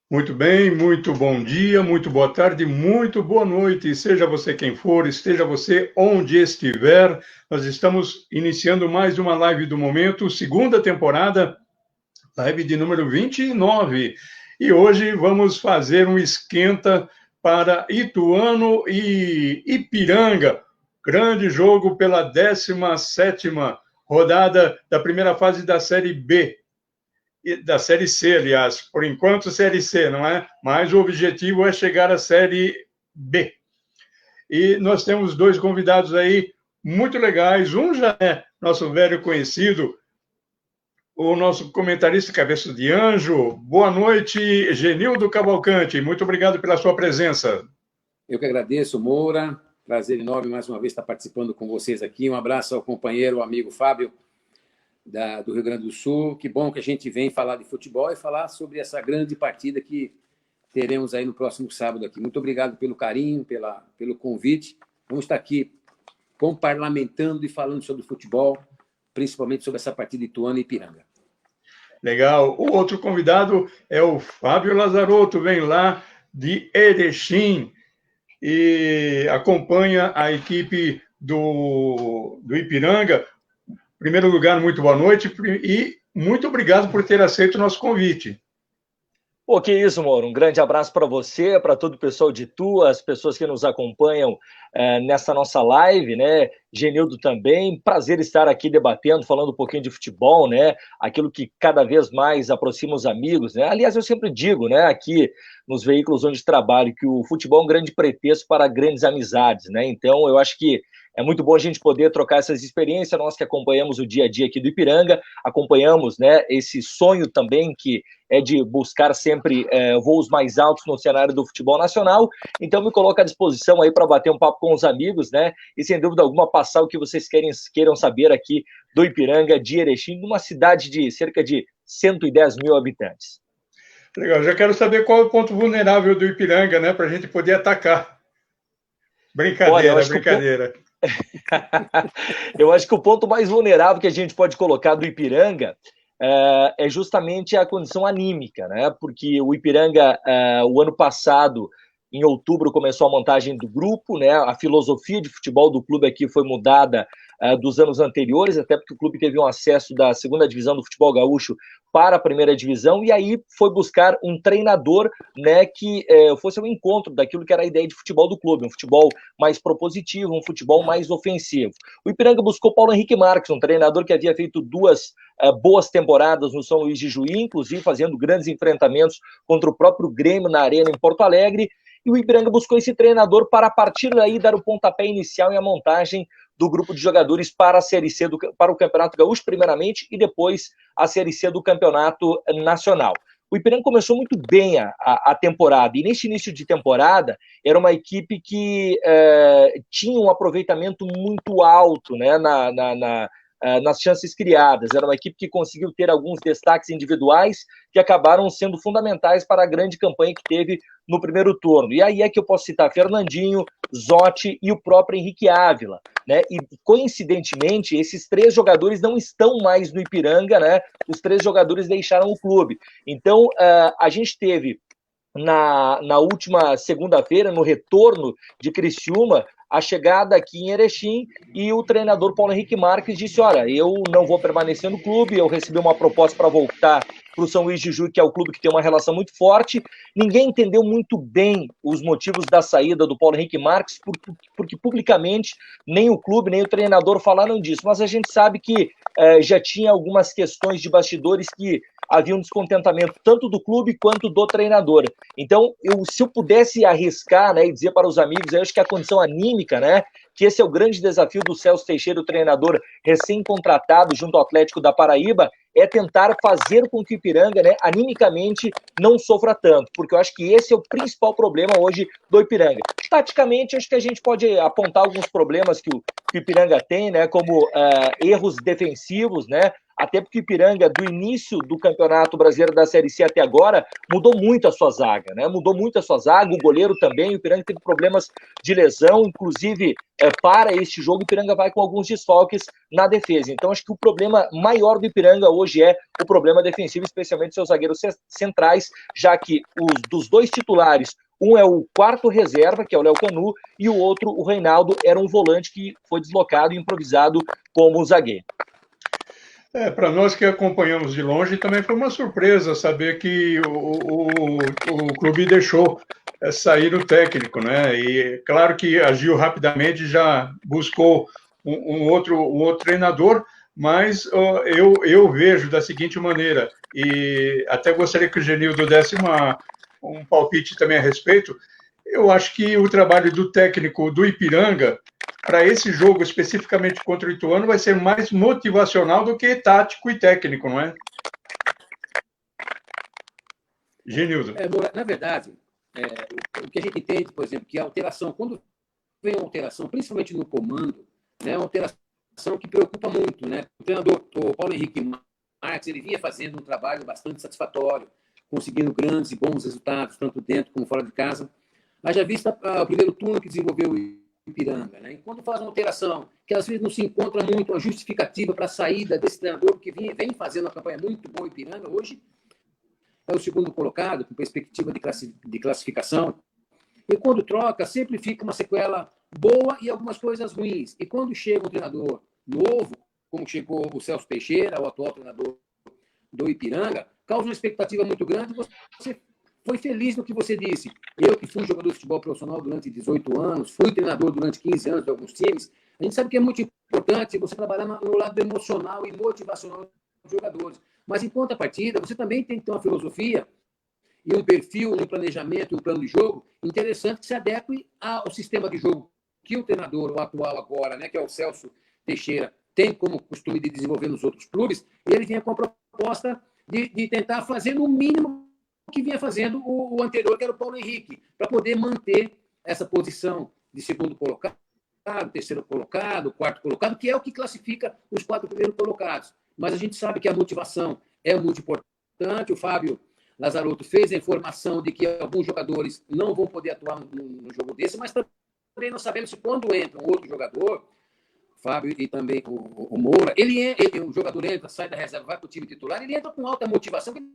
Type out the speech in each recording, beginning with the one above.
Muito bem, muito bom dia, muito boa tarde, muito boa noite. Seja você quem for, esteja você onde estiver, nós estamos iniciando mais uma live do momento, segunda temporada, live de número 29. E hoje vamos fazer um esquenta para Ituano e Ipiranga. Grande jogo pela 17ª rodada da primeira fase da Série B. Da Série C, aliás. Por enquanto, Série C, não é? Mas o objetivo é chegar à Série B. E nós temos dois convidados aí muito legais. Um já é nosso velho conhecido, o nosso comentarista Cabeça de Anjo. Boa noite, Genildo Cavalcante. Muito obrigado pela sua presença. Eu que agradeço, Moura. Prazer enorme mais uma vez estar participando com vocês aqui. Um abraço ao companheiro, amigo Fábio, do Rio Grande do Sul. Que bom que a gente vem falar de futebol e falar sobre essa grande partida que teremos aí no próximo sábado aqui. Muito obrigado pelo carinho, pelo convite. Vamos estar aqui comparlamentando e falando sobre futebol, principalmente sobre essa partida de Ituano e Ipiranga. Legal. O outro convidado é o Fábio Lazarotto, vem lá de Erechim e acompanha a equipe do Ipiranga. Em primeiro lugar, muito boa noite e muito obrigado por ter aceito o nosso convite. Pô, que isso, Mauro. Um grande abraço para você, para todo o pessoal de Itu, as pessoas que nos acompanham nessa nossa live, né? Genildo também. Prazer estar aqui debatendo, falando um pouquinho de futebol, né? Aquilo que cada vez mais aproxima os amigos, né? Aliás, eu sempre digo, né? Aqui nos veículos onde trabalho, que o futebol é um grande pretexto para grandes amizades, né? Então, eu acho que é muito bom a gente poder trocar essas experiências, nós que acompanhamos o dia a dia aqui do Ipiranga, acompanhamos, né, esse sonho também que é de buscar sempre voos mais altos no cenário do futebol nacional. Então me coloco à disposição aí para bater um papo com os amigos, né? E sem dúvida alguma passar o que vocês queiram saber aqui do Ipiranga de Erechim, numa cidade de cerca de 110 mil habitantes. Legal, já quero saber qual é o ponto vulnerável do Ipiranga, né? Para a gente poder atacar. Brincadeira, Olha, brincadeira. Eu acho que o ponto mais vulnerável que a gente pode colocar do Ipiranga é justamente a condição anímica, né? Porque o Ipiranga, o ano passado, em outubro, começou a montagem do grupo, né? A filosofia de futebol do clube aqui foi mudada dos anos anteriores, até porque o clube teve um acesso da segunda divisão do futebol gaúcho para a primeira divisão, e aí foi buscar um treinador, né, que fosse um encontro daquilo que era a ideia de futebol do clube, um futebol mais propositivo, um futebol mais ofensivo. O Ipiranga buscou Paulo Henrique Marques, um treinador que havia feito duas boas temporadas no São Luís de Juí, inclusive fazendo grandes enfrentamentos contra o próprio Grêmio na Arena em Porto Alegre, e o Ipiranga buscou esse treinador para, a partir daí, dar o pontapé inicial e a montagem do grupo de jogadores para a Série C, para o Campeonato Gaúcho, primeiramente, e depois a Série C do Campeonato Nacional. O Ipiranga começou muito bem a temporada, e nesse início de temporada era uma equipe que tinha um aproveitamento muito alto, né, nas chances criadas. Era uma equipe que conseguiu ter alguns destaques individuais que acabaram sendo fundamentais para a grande campanha que teve no primeiro turno. E aí é que eu posso citar Fernandinho, Zotti e o próprio Henrique Ávila, né? E coincidentemente, esses três jogadores não estão mais no Ipiranga, né? Os três jogadores deixaram o clube. Então, a gente teve na última segunda-feira, no retorno de Criciúma, a chegada aqui em Erechim, e o treinador Paulo Henrique Marques disse: olha, eu não vou permanecer no clube, eu recebi uma proposta para voltar para o São Luís de Juí, que é o clube que tem uma relação muito forte. Ninguém entendeu muito bem os motivos da saída do Paulo Henrique Marques, porque publicamente nem o clube, nem o treinador falaram disso, mas a gente sabe que já tinha algumas questões de bastidores que havia um descontentamento tanto do clube quanto do treinador. Então, se eu pudesse arriscar, né, e dizer para os amigos, eu acho que a condição anímica, né, que esse é o grande desafio do Celso Teixeira, o treinador recém-contratado junto ao Atlético da Paraíba, é tentar fazer com que o Ipiranga, né, animicamente, não sofra tanto, porque eu acho que esse é o principal problema hoje do Ipiranga. Taticamente, acho que a gente pode apontar alguns problemas que o Ipiranga tem, né, como erros defensivos, né, até porque o Ipiranga, do início do Campeonato Brasileiro da Série C até agora, mudou muito a sua zaga, né? Mudou muito a sua zaga, o goleiro também, o Ipiranga teve problemas de lesão, inclusive para este jogo o Ipiranga vai com alguns desfalques na defesa. Então acho que o problema maior do Ipiranga hoje é o problema defensivo, especialmente seus zagueiros centrais, já que dos dois titulares, um é o quarto reserva, que é o Léo Canu, e o outro, o Reinaldo, era um volante que foi deslocado e improvisado como zagueiro. Para nós que acompanhamos de longe, também foi uma surpresa saber que o clube deixou sair o técnico, né? E claro que agiu rapidamente, já buscou um outro treinador, mas eu vejo da seguinte maneira, e até gostaria que o Genildo desse um palpite também a respeito. Eu acho que o trabalho do técnico do Ipiranga para esse jogo, especificamente contra o Ituano, vai ser mais motivacional do que tático e técnico, não é? Genildo. Na verdade, o que a gente entende, por exemplo, que a alteração, quando vem uma alteração, principalmente no comando, né, é uma alteração que preocupa muito, né? O treinador, o Paulo Henrique Marques, ele vinha fazendo um trabalho bastante satisfatório, conseguindo grandes e bons resultados, tanto dentro como fora de casa. Haja vista o primeiro turno que desenvolveu o Ipiranga, né? E quando faz uma alteração, que às vezes não se encontra muito a justificativa para a saída desse treinador, que vem fazendo uma campanha muito boa em Ipiranga, hoje é o segundo colocado, com perspectiva de classificação. E quando troca, sempre fica uma sequela boa e algumas coisas ruins. E quando chega um treinador novo, como chegou o Celso Teixeira, o atual treinador do Ipiranga, causa uma expectativa muito grande. Você foi feliz no que você disse. Eu, que fui jogador de futebol profissional durante 18 anos, fui treinador durante 15 anos de alguns times, a gente sabe que é muito importante você trabalhar no lado emocional e motivacional dos jogadores. Mas, em contrapartida, você também tem que ter uma filosofia e um perfil, um planejamento, um plano de jogo interessante que se adeque ao sistema de jogo que o treinador, o atual agora, né, que é o Celso Teixeira, tem como costume de desenvolver nos outros clubes, e ele vinha com a proposta de tentar fazer no mínimo que vinha fazendo o anterior, que era o Paulo Henrique, para poder manter essa posição de segundo colocado, terceiro colocado, quarto colocado, que é o que classifica os 4 primeiros colocados. Mas a gente sabe que a motivação é muito importante. O Fábio Lazarotto fez a informação de que alguns jogadores não vão poder atuar no jogo desse, mas também nós sabemos que quando entra um outro jogador, Fábio e também o Moura, o jogador entra, sai da reserva, vai para o time titular, ele entra com alta motivação, ele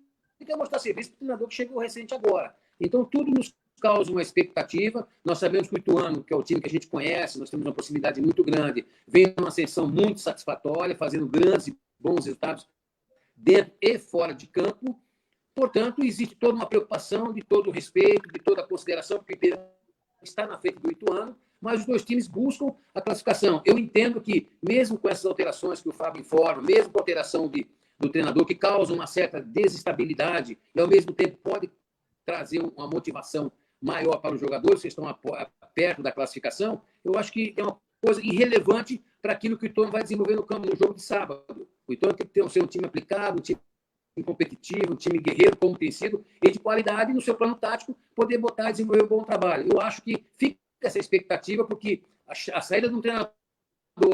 quer mostrar serviço para o treinador que chegou recente agora. Então, tudo nos causa uma expectativa. Nós sabemos que o Ituano, que é o time que a gente conhece, nós temos uma proximidade muito grande, vem numa ascensão muito satisfatória, fazendo grandes e bons resultados dentro e fora de campo. Portanto, existe toda uma preocupação, de todo o respeito, de toda a consideração, porque o Ipiranga está na frente do Ituano, mas os dois times buscam a classificação. Eu entendo que, mesmo com essas alterações que o Fábio informa, mesmo com a alteração do treinador, que causa uma certa desestabilidade, e ao mesmo tempo pode trazer uma motivação maior para os jogadores que estão perto da classificação, eu acho que é uma coisa irrelevante para aquilo que o Ituano vai desenvolver no campo no jogo de sábado. O Ituano tem que ter um time aplicado, um time competitivo, um time guerreiro, como tem sido, e de qualidade, no seu plano tático, poder botar e desenvolver um bom trabalho. Eu acho que fica essa expectativa, porque a saída de um treinador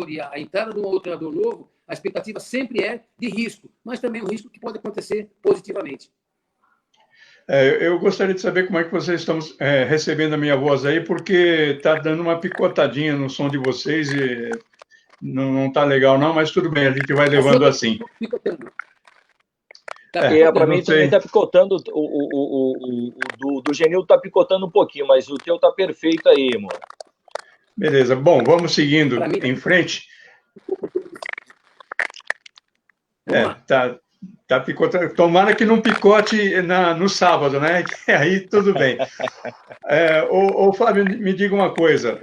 e a entrada de um outro treinador novo, a expectativa sempre é de risco, mas também um risco que pode acontecer positivamente. Eu gostaria de saber como é que vocês estão recebendo a minha voz aí, porque está dando uma picotadinha no som de vocês e não está legal não, mas tudo bem, a gente vai levando assim. Para mim também está picotando, o do Genildo está picotando um pouquinho, mas o teu está perfeito aí, amor. Beleza, bom, vamos seguindo em frente. Tá picotando. Tomara que não picote no sábado, né? Aí tudo bem. Ô, Fábio, me diga uma coisa.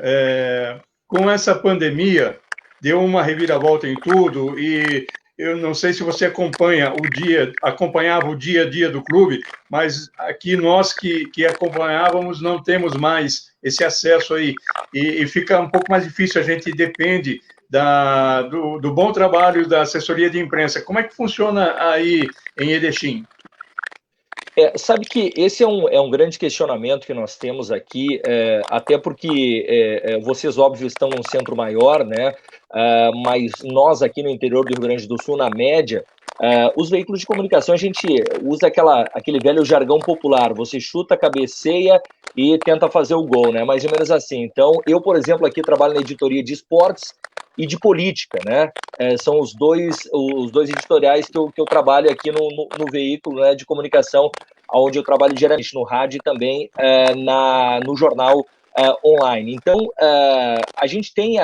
Com essa pandemia, deu uma reviravolta em tudo e eu não sei se você acompanhava o dia a dia do clube, mas aqui nós que acompanhávamos não temos mais esse acesso aí e fica um pouco mais difícil, a gente depende do bom trabalho da assessoria de imprensa. Como é que funciona aí em Erechim? Sabe que esse é um grande questionamento que nós temos aqui, até porque vocês, óbvio, estão num centro maior, né? Mas nós aqui no interior do Rio Grande do Sul, na média, Os veículos de comunicação, a gente usa aquele velho jargão popular, você chuta, cabeceia e tenta fazer o gol, né? Mais ou menos assim. Então, eu, por exemplo, aqui trabalho na editoria de esportes e de política, né? São os dois editoriais que eu trabalho aqui no veículo, né, de comunicação, onde eu trabalho diariamente no rádio e também no jornal online. Então, a gente tem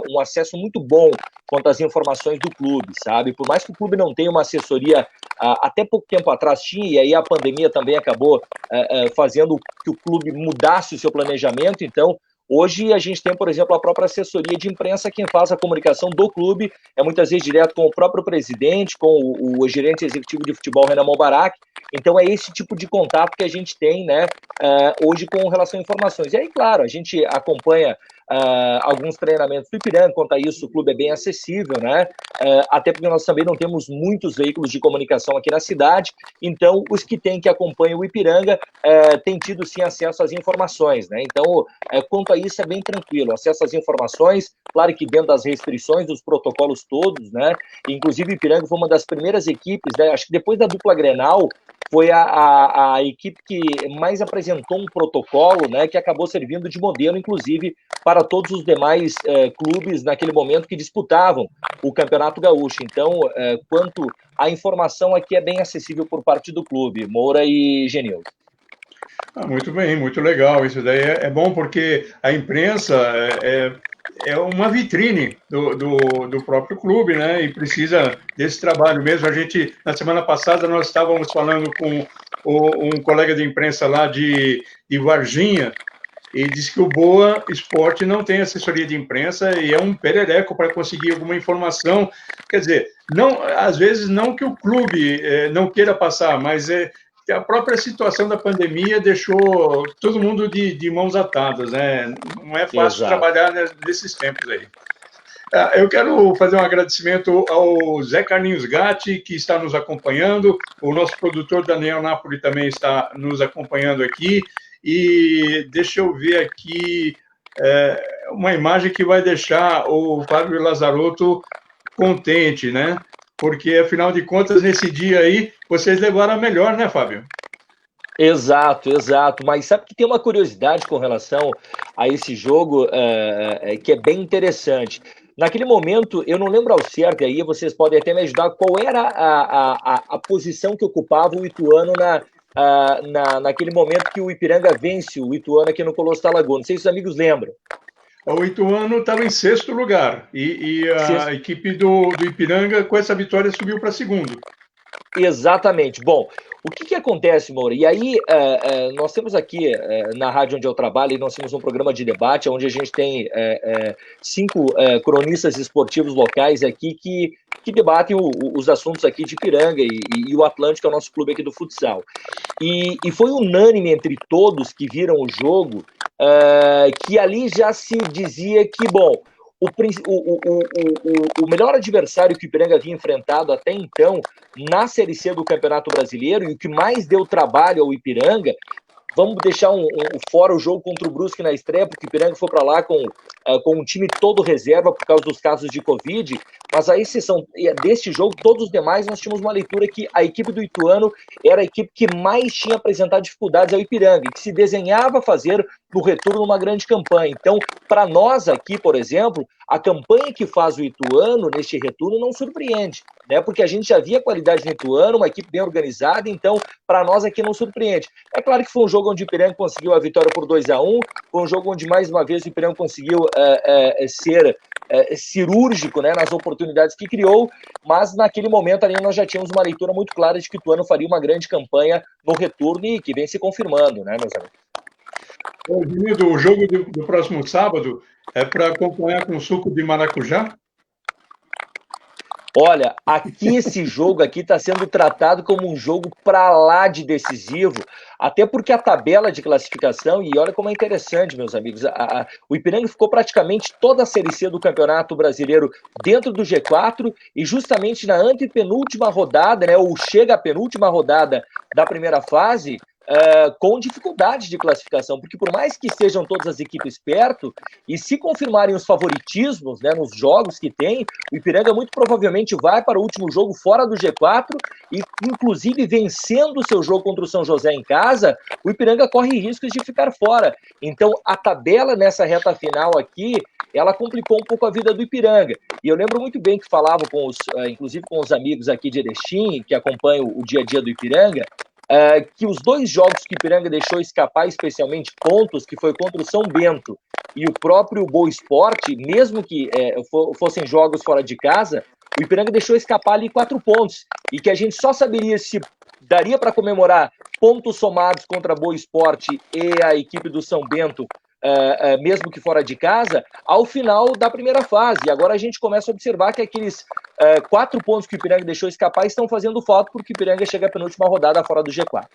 um acesso muito bom quanto às informações do clube, sabe? Por mais que o clube não tenha uma assessoria, até pouco tempo atrás tinha, e aí a pandemia também acabou fazendo que o clube mudasse o seu planejamento. Então, hoje a gente tem, por exemplo, a própria assessoria de imprensa, quem faz a comunicação do clube é muitas vezes direto com o próprio presidente, com o gerente executivo de futebol, Renan Mobarak. Então é esse tipo de contato que a gente tem, né, hoje com relação a informações. E aí, claro, a gente acompanha alguns treinamentos do Ipiranga. Quanto a isso, o clube é bem acessível, né? Até porque nós também não temos muitos veículos de comunicação aqui na cidade, então os que tem, que acompanham o Ipiranga, têm tido sim acesso às informações, né? Então, quanto a isso, é bem tranquilo, acesso às informações, claro que dentro das restrições, dos protocolos todos, né? Inclusive o Ipiranga foi uma das primeiras equipes, né? Acho que depois da dupla Grenal, foi a equipe que mais apresentou um protocolo, né, que acabou servindo de modelo, inclusive, para todos os demais clubes naquele momento que disputavam o Campeonato Gaúcho. Então, quanto à informação aqui é bem acessível por parte do clube, Moura e Genil. Muito bem, muito legal. Isso daí é bom porque a imprensa é uma vitrine do próprio clube, né? E precisa desse trabalho mesmo. A gente, na semana passada, nós estávamos falando com um colega de imprensa lá de Varginha, e disse que o Boa Esporte não tem assessoria de imprensa e é um perereco para conseguir alguma informação. Quer dizer, não, às vezes não que o clube não queira passar, mas a própria situação da pandemia deixou todo mundo de mãos atadas, né? Não é fácil trabalhar nesses tempos aí. Eu quero fazer um agradecimento ao Zé Carlinhos Gatti, que está nos acompanhando, o nosso produtor Daniel Napoli também está nos acompanhando aqui, e deixa eu ver aqui uma imagem que vai deixar o Fábio Lazarotto contente, né? Porque, afinal de contas, nesse dia aí, vocês levaram a melhor, né, Fábio? Exato. Mas sabe que tem uma curiosidade com relação a esse jogo que é bem interessante. Naquele momento, eu não lembro ao certo, e aí vocês podem até me ajudar, qual era a posição que ocupava o Ituano naquele momento que o Ipiranga vence o Ituano aqui no Colosso da Lagoa. Não sei se os amigos lembram. O Ituano estava em 6º lugar e a equipe do Ipiranga, com essa vitória, subiu para 2º. Exatamente. Bom, o que acontece, Moura? E aí, nós temos aqui, na rádio onde eu trabalho, nós temos um programa de debate, onde a gente tem 5 cronistas esportivos locais aqui que debatem os assuntos aqui de Ipiranga e o Atlântico, é o nosso clube aqui do futsal. E foi unânime entre todos que viram o jogo, que ali já se dizia que, bom, o melhor adversário que o Ipiranga havia enfrentado até então na Série C do Campeonato Brasileiro, e o que mais deu trabalho ao Ipiranga, vamos deixar fora o jogo contra o Brusque na estreia, porque o Ipiranga foi para lá com um time todo reserva por causa dos casos de Covid, mas a exceção deste jogo, todos os demais, nós tínhamos uma leitura que a equipe do Ituano era a equipe que mais tinha apresentado dificuldades ao Ipiranga, e que se desenhava fazer no retorno uma grande campanha. Então, para nós aqui, por exemplo, a campanha que faz o Ituano neste retorno não surpreende, né? Porque a gente já via qualidade no Ituano, uma equipe bem organizada, então para nós aqui não surpreende. É claro que foi um jogo onde o Ipiranga conseguiu a vitória por 2-1, foi um jogo onde mais uma vez o Ipiranga conseguiu ser cirúrgico, né, nas oportunidades que criou, mas naquele momento ali nós já tínhamos uma leitura muito clara de que o Ituano faria uma grande campanha no retorno e que vem se confirmando, né, meus amigos? O jogo do próximo sábado é para acompanhar com suco de maracujá? Olha, aqui esse jogo aqui está sendo tratado como um jogo para lá de decisivo, até porque a tabela de classificação, e olha como é interessante, meus amigos, o Ipiranga ficou praticamente toda a Série C do Campeonato Brasileiro dentro do G4, e justamente na antepenúltima rodada, né, ou chega a penúltima rodada da primeira fase, com dificuldade de classificação, porque por mais que estejam todas as equipes perto, e se confirmarem os favoritismos, né, nos jogos que tem, o Ipiranga muito provavelmente vai para o último jogo fora do G4 e, inclusive, vencendo o seu jogo contra o São José em casa, o Ipiranga corre riscos de ficar fora. Então, a tabela nessa reta final aqui, ela complicou um pouco a vida do Ipiranga. E eu lembro muito bem que falava inclusive com os amigos aqui de Erechim, que acompanham o dia a dia do Ipiranga, que os 2 jogos que o Ipiranga deixou escapar, especialmente pontos, que foi contra o São Bento e o próprio Boa Esporte, mesmo que fossem jogos fora de casa, o Ipiranga deixou escapar ali 4 pontos, e que a gente só saberia se daria para comemorar pontos somados contra a Boa Esporte e a equipe do São Bento, mesmo que fora de casa, ao final da primeira fase. E agora a gente começa a observar que aqueles 4 pontos que o Ipiranga deixou escapar estão fazendo falta, porque o Ipiranga chega à penúltima rodada fora do G4.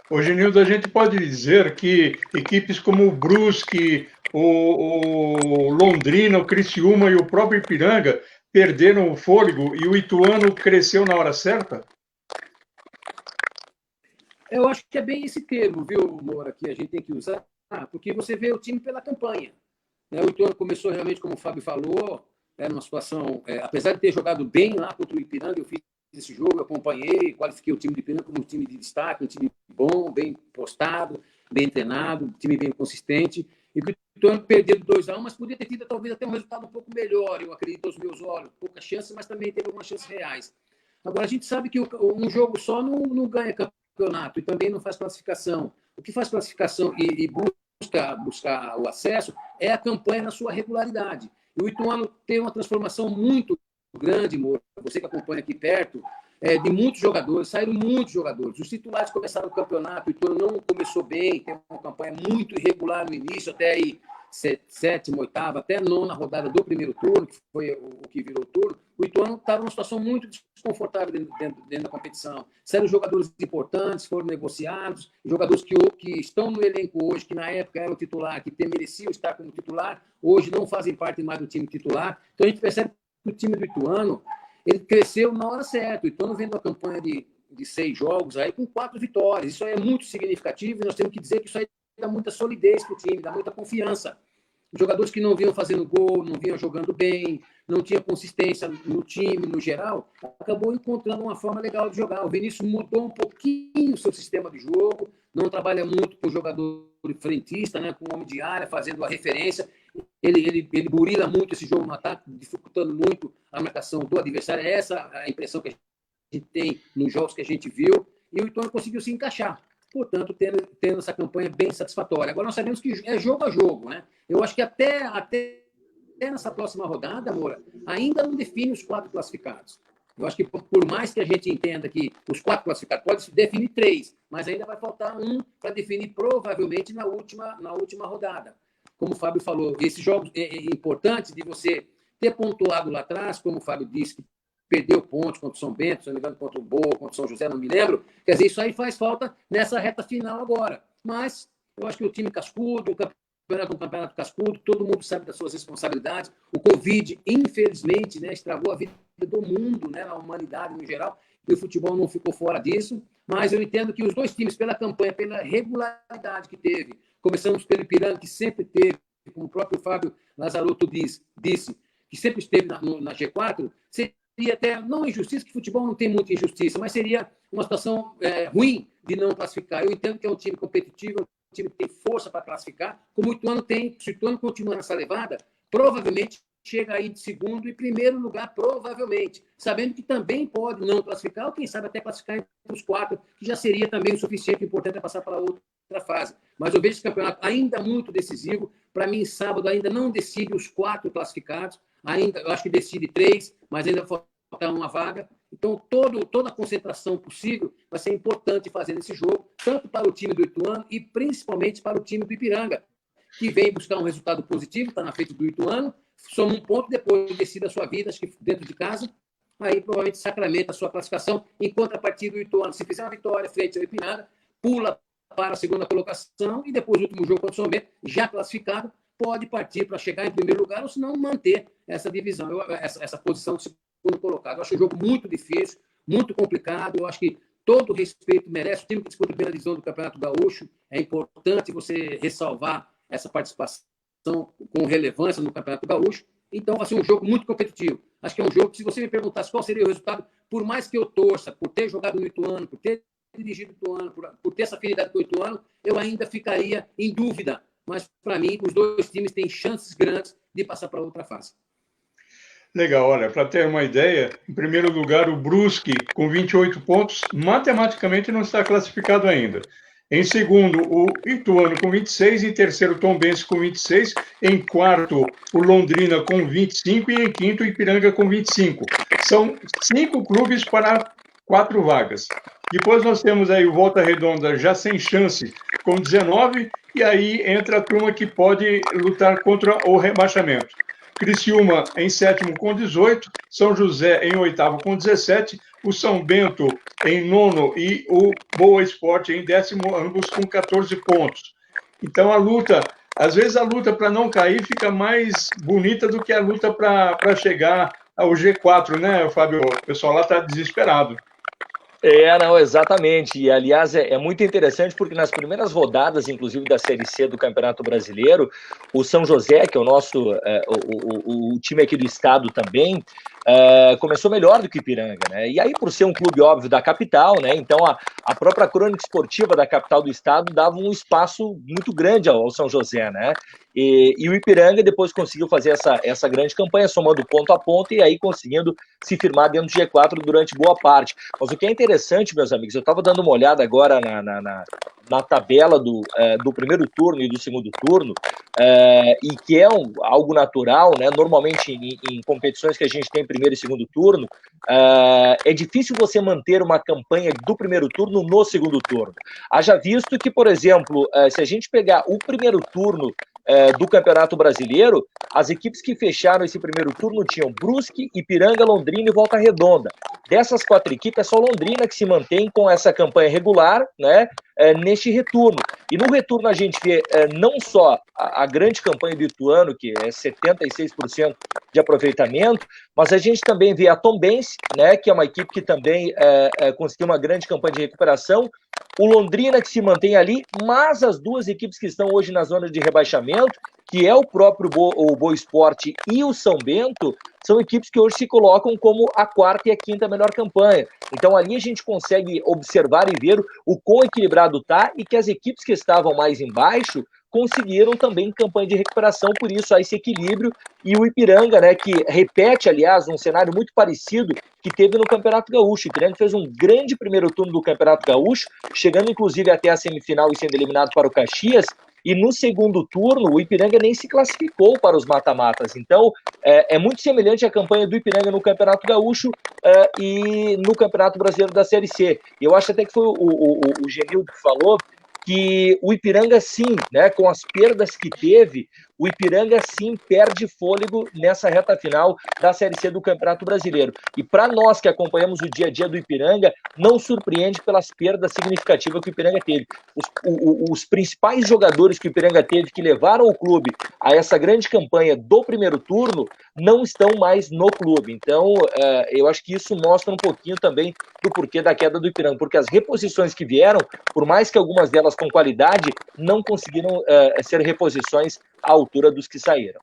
Hoje, Nildo, a gente pode dizer que equipes como o Brusque, o Londrina, o Criciúma e o próprio Ipiranga perderam o fôlego e o Ituano cresceu na hora certa? Eu acho que é bem esse termo, viu, Moura, que a gente tem que usar, porque você vê o time pela campanha. O Ituano começou realmente, como o Fábio falou, numa situação, apesar de ter jogado bem lá contra o Ipiranga, eu fiz esse jogo, eu acompanhei, qualifiquei o time do Ipiranga como um time de destaque, um time bom, bem postado, bem treinado, um time bem consistente. E o Ituano perdeu 2-1, mas podia ter tido talvez até um resultado um pouco melhor, eu acredito aos meus olhos. Poucas chances, mas também teve algumas chances reais. Agora, a gente sabe que um jogo só não ganha campeonato e também não faz classificação. O que faz classificação e buscar o acesso é a campanha na sua regularidade. E o Ituano tem uma transformação muito grande, Moura, você que acompanha aqui perto, de muitos jogadores, saíram muitos jogadores. Os titulares começaram o campeonato, o Ituano não começou bem, tem uma campanha muito irregular no início, até aí 7ª, 8ª, até 9ª rodada do primeiro turno, que foi o que virou o turno. O Ituano estava numa situação muito desconfortável dentro da competição. Saíram jogadores importantes, foram negociados, jogadores que estão no elenco hoje, que na época eram titular, que mereciam estar como titular, hoje não fazem parte mais do time titular. Então a gente percebe que o time do Ituano ele cresceu na hora certa. O Ituano vem de uma campanha de 6 jogos aí com 4 vitórias. Isso aí é muito significativo e nós temos que dizer que isso aí dá muita solidez para o time, dá muita confiança. Jogadores que não vinham fazendo gol, não vinham jogando bem, não tinha consistência no time, no geral, acabou encontrando uma forma legal de jogar. O Vinícius mudou um pouquinho o seu sistema de jogo, não trabalha muito com o jogador frentista, né, com o homem de área, fazendo a referência. Ele burila muito esse jogo no ataque, dificultando muito a marcação do adversário. É essa a impressão que a gente tem nos jogos que a gente viu. E o Ituano conseguiu se encaixar. Portanto, tendo essa campanha bem satisfatória. Agora, nós sabemos que é jogo a jogo, né? Eu acho que até nessa próxima rodada, Moura, ainda não define os 4 classificados. Eu acho que, por mais que a gente entenda que os 4 classificados pode definir 3, mas ainda vai faltar um para definir, provavelmente, na última rodada. Como o Fábio falou, esses jogos é importante de você ter pontuado lá atrás, como o Fábio disse, que perdeu pontos contra o São Bento, se não me engano, contra o Boa, contra o São José, não me lembro. Quer dizer, isso aí faz falta nessa reta final agora. Mas eu acho que o time cascudo, o campeonato cascudo, todo mundo sabe das suas responsabilidades. O Covid, infelizmente, né, estragou a vida do mundo, né, na humanidade no geral, e o futebol não ficou fora disso. Mas eu entendo que os 2 times, pela campanha, pela regularidade que teve, começamos pelo Ipiranga, que sempre teve, como o próprio Fábio Lazarotto disse, que sempre esteve na G4, seria até, não injustiça, que futebol não tem muita injustiça, mas seria uma situação ruim de não classificar. Eu entendo que é um time competitivo, um time que tem força para classificar, como o Ituano tem. Se o Ituano continuar nessa levada, provavelmente chega aí de segundo e primeiro lugar, provavelmente, sabendo que também pode não classificar, ou quem sabe até classificar entre os 4, que já seria também o suficiente, o importante é passar para outra fase. Mas eu vejo esse campeonato ainda muito decisivo. Para mim, sábado ainda não decide os 4 classificados, ainda eu acho que decide 3, mas ainda falta uma vaga. Então, toda a concentração possível vai ser importante fazer nesse jogo, tanto para o time do Ituano e principalmente para o time do Ipiranga, que vem buscar um resultado positivo, está na frente do Ituano, soma um ponto, depois decide a sua vida, acho que dentro de casa, aí provavelmente sacramenta a sua classificação, enquanto a partir do Ituano, se fizer uma vitória frente ao Ipiranga, pula para a segunda colocação e depois o último jogo contra o São Bento, já classificado, pode partir para chegar em primeiro lugar ou se não manter essa divisão, essa posição de segundo colocado. Eu acho um jogo muito difícil, muito complicado. Eu acho que todo respeito merece. O time que disputa a primeira divisão do Campeonato Gaúcho, é importante você ressalvar essa participação com relevância no Campeonato Gaúcho. Então, vai ser um jogo muito competitivo. Acho que é um jogo que, se você me perguntasse qual seria o resultado, por mais que eu torça, por ter jogado no Ituano, por ter dirigido o Ituano, por ter essa afinidade com o Ituano, eu ainda ficaria em dúvida. Mas, para mim, os dois times têm chances grandes de passar para outra fase. Legal, olha, para ter uma ideia, em primeiro lugar, o Brusque, com 28 pontos, matematicamente não está classificado ainda. Em segundo, o Ituano com 26, em terceiro, o Tombense com 26, em quarto, o Londrina com 25 e em quinto, o Ipiranga com 25. São 5 clubes para 4 vagas. Depois nós temos aí o Volta Redonda já sem chance, com 19, e aí entra a turma que pode lutar contra o rebaixamento. Criciúma em sétimo com 18, São José em oitavo com 17, o São Bento em nono e o Boa Esporte em décimo, ambos com 14 pontos. Então às vezes a luta para não cair fica mais bonita do que a luta para chegar ao G4, né, Fábio? O pessoal lá está desesperado. Não, exatamente. E, aliás, é muito interessante porque nas primeiras rodadas, inclusive da Série C do Campeonato Brasileiro, o São José, que é o nosso o time aqui do estado também, começou melhor do que o Ipiranga, né? E aí, por ser um clube óbvio da capital, né? Então a própria crônica esportiva da capital do estado dava um espaço muito grande ao São José, né? E o Ipiranga depois conseguiu fazer essa grande campanha, somando ponto a ponto e aí conseguindo se firmar dentro do G4 durante boa parte. Mas o que é interessante, meus amigos, eu estava dando uma olhada agora na tabela do primeiro turno e do segundo turno, e que é algo natural, né? Normalmente em competições que a gente tem primeiro e segundo turno, é difícil você manter uma campanha do primeiro turno no segundo turno. Haja visto que, por exemplo, se a gente pegar o primeiro turno do Campeonato Brasileiro, as equipes que fecharam esse primeiro turno tinham Brusque, Ipiranga, Londrina e Volta Redonda. Dessas 4 equipes, é só Londrina que se mantém com essa campanha regular, né, neste retorno. E no retorno a gente vê não só a grande campanha do Ituano, que é 76% de aproveitamento, mas a gente também vê a Tombense, né, que é uma equipe que também conseguiu uma grande campanha de recuperação, o Londrina que se mantém ali, mas as duas equipes que estão hoje na zona de rebaixamento, que é o próprio Boa Esporte e o São Bento, são equipes que hoje se colocam como a 4ª e a 5ª melhor campanha. Então ali a gente consegue observar e ver o quão equilibrado está e que as equipes que estavam mais embaixo conseguiram também campanha de recuperação, por isso há esse equilíbrio. E o Ipiranga, né, que repete, aliás, um cenário muito parecido que teve no Campeonato Gaúcho. O Ipiranga fez um grande primeiro turno do Campeonato Gaúcho, chegando inclusive até a semifinal e sendo eliminado para o Caxias. E no segundo turno, o Ipiranga nem se classificou para os mata-matas. Então, é muito semelhante à campanha do Ipiranga no Campeonato Gaúcho e no Campeonato Brasileiro da Série C. E eu acho até que foi o Genildo que falou que o Ipiranga, sim, né, com as perdas que teve, o Ipiranga, sim, perde fôlego nessa reta final da Série C do Campeonato Brasileiro. E para nós que acompanhamos o dia a dia do Ipiranga, não surpreende pelas perdas significativas que o Ipiranga teve. Os principais jogadores que o Ipiranga teve que levaram o clube a essa grande campanha do primeiro turno não estão mais no clube. Então, eu acho que isso mostra um pouquinho também do porquê da queda do Ipiranga, porque as reposições que vieram, por mais que algumas delas com qualidade, não conseguiram ser reposições à altura dos que saíram.